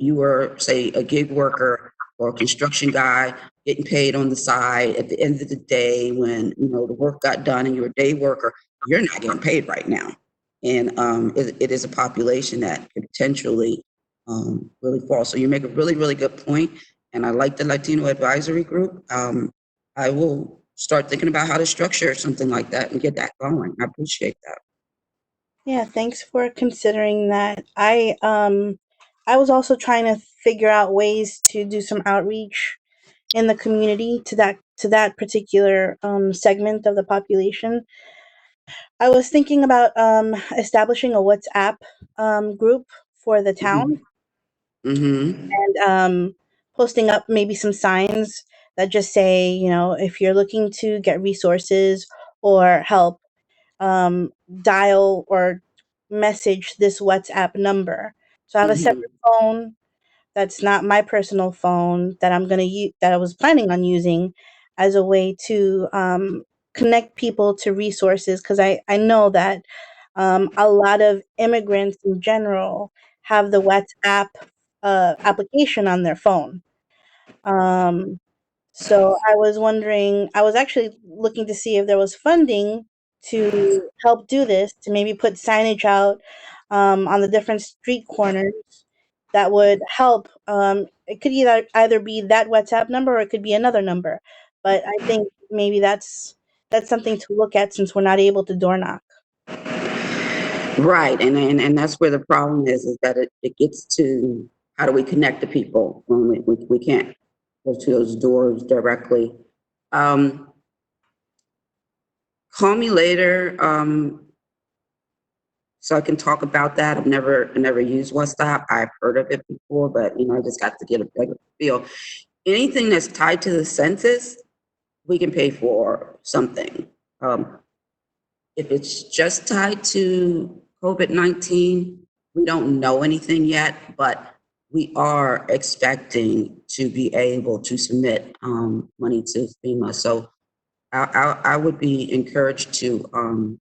you were, say, a gig worker or a construction guy getting paid on the side at the end of the day when the work got done and you're a day worker, you're not getting paid right now. And it is a population that could potentially really fall. So you make a really, really good point. And I like the Latino advisory group. I will start thinking about how to structure something like that and get that going. I appreciate that. Yeah, thanks for considering that. I was also trying to figure out ways to do some outreach in the community to that particular segment of the population. I was thinking about establishing a WhatsApp group for the town Mm-hmm. and posting up maybe some signs that just say, if you're looking to get resources or help, dial or message this WhatsApp number. So I have a separate phone that's not my personal phone that I'm gonna use that I was planning on using as a way to connect people to resources because I know that a lot of immigrants in general have the WhatsApp application on their phone. So I was wondering, I was actually looking to see if there was funding to help do this, to maybe put signage out on the different street corners that would help. It could either be that WhatsApp number or it could be another number. But I think maybe that's something to look at since we're not able to door knock. Right, and that's where the problem is that it gets to how do we connect the people when we can't go to those doors directly. Call me later so I can talk about that. I've never used WhatsApp. I've heard of it before, but I just got to get a better feel. Anything that's tied to the census, we can pay for something. If it's just tied to COVID-19, we don't know anything yet, but we are expecting to be able to submit money to FEMA. So I would be encouraged to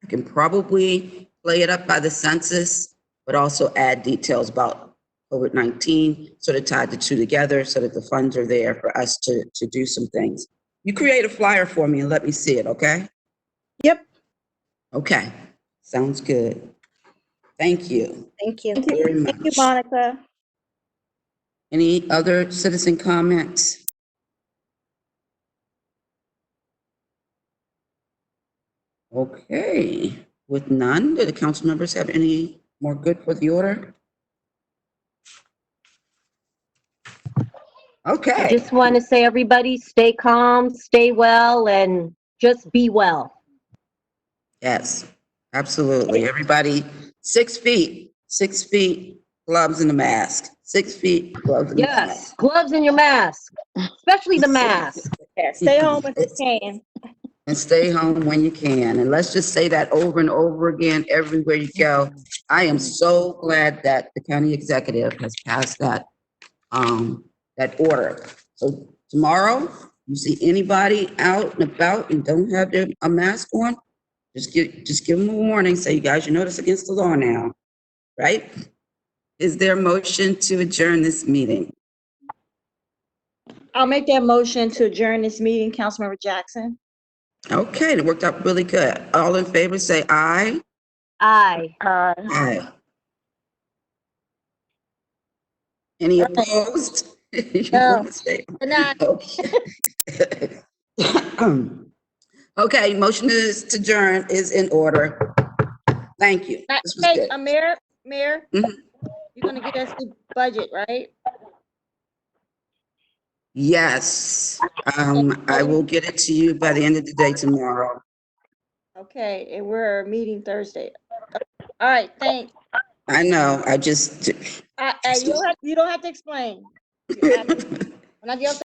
I can probably play it up by the census, but also add details about COVID-19, sort of tied the two together so that the funds are there for us to do some things. You create a flyer for me and let me see it, okay? Yep. Okay, sounds good. Thank you. Thank you. Very much. Thank you, Monica. Any other citizen comments? Okay, with none, do the council members have any more good for the order? I Okay, just want to say, everybody, stay calm, stay well, and just be well. yes, absolutely. Everybody, 6 feet, gloves and a mask. 6 feet, gloves and a mask. Yes, gloves and your mask, especially the mask. Yeah, stay home if you can. And stay home when you can. And let's just say that over and over again, everywhere you go. I am so glad that the county executive has passed that order. So tomorrow, you see anybody out and about and don't have a mask on, just give them a warning. Say, you guys, you know this against the law now, right? Is there a motion to adjourn this meeting? I'll make that motion to adjourn this meeting, Councilmember Jackson. Okay, it worked out really good. All in favor, say aye. Aye. Aye. Any opposed? You No. want to say? Good night. Okay. Okay, motion to adjourn is in order. Thank you. This was Hey, good. Mayor, Mhm. you're gonna get us the budget, right? Yes, I will get it to you by the end of the day tomorrow. Okay, and we're meeting Thursday. All right, thanks. I know, I just. You don't have to explain. When I get off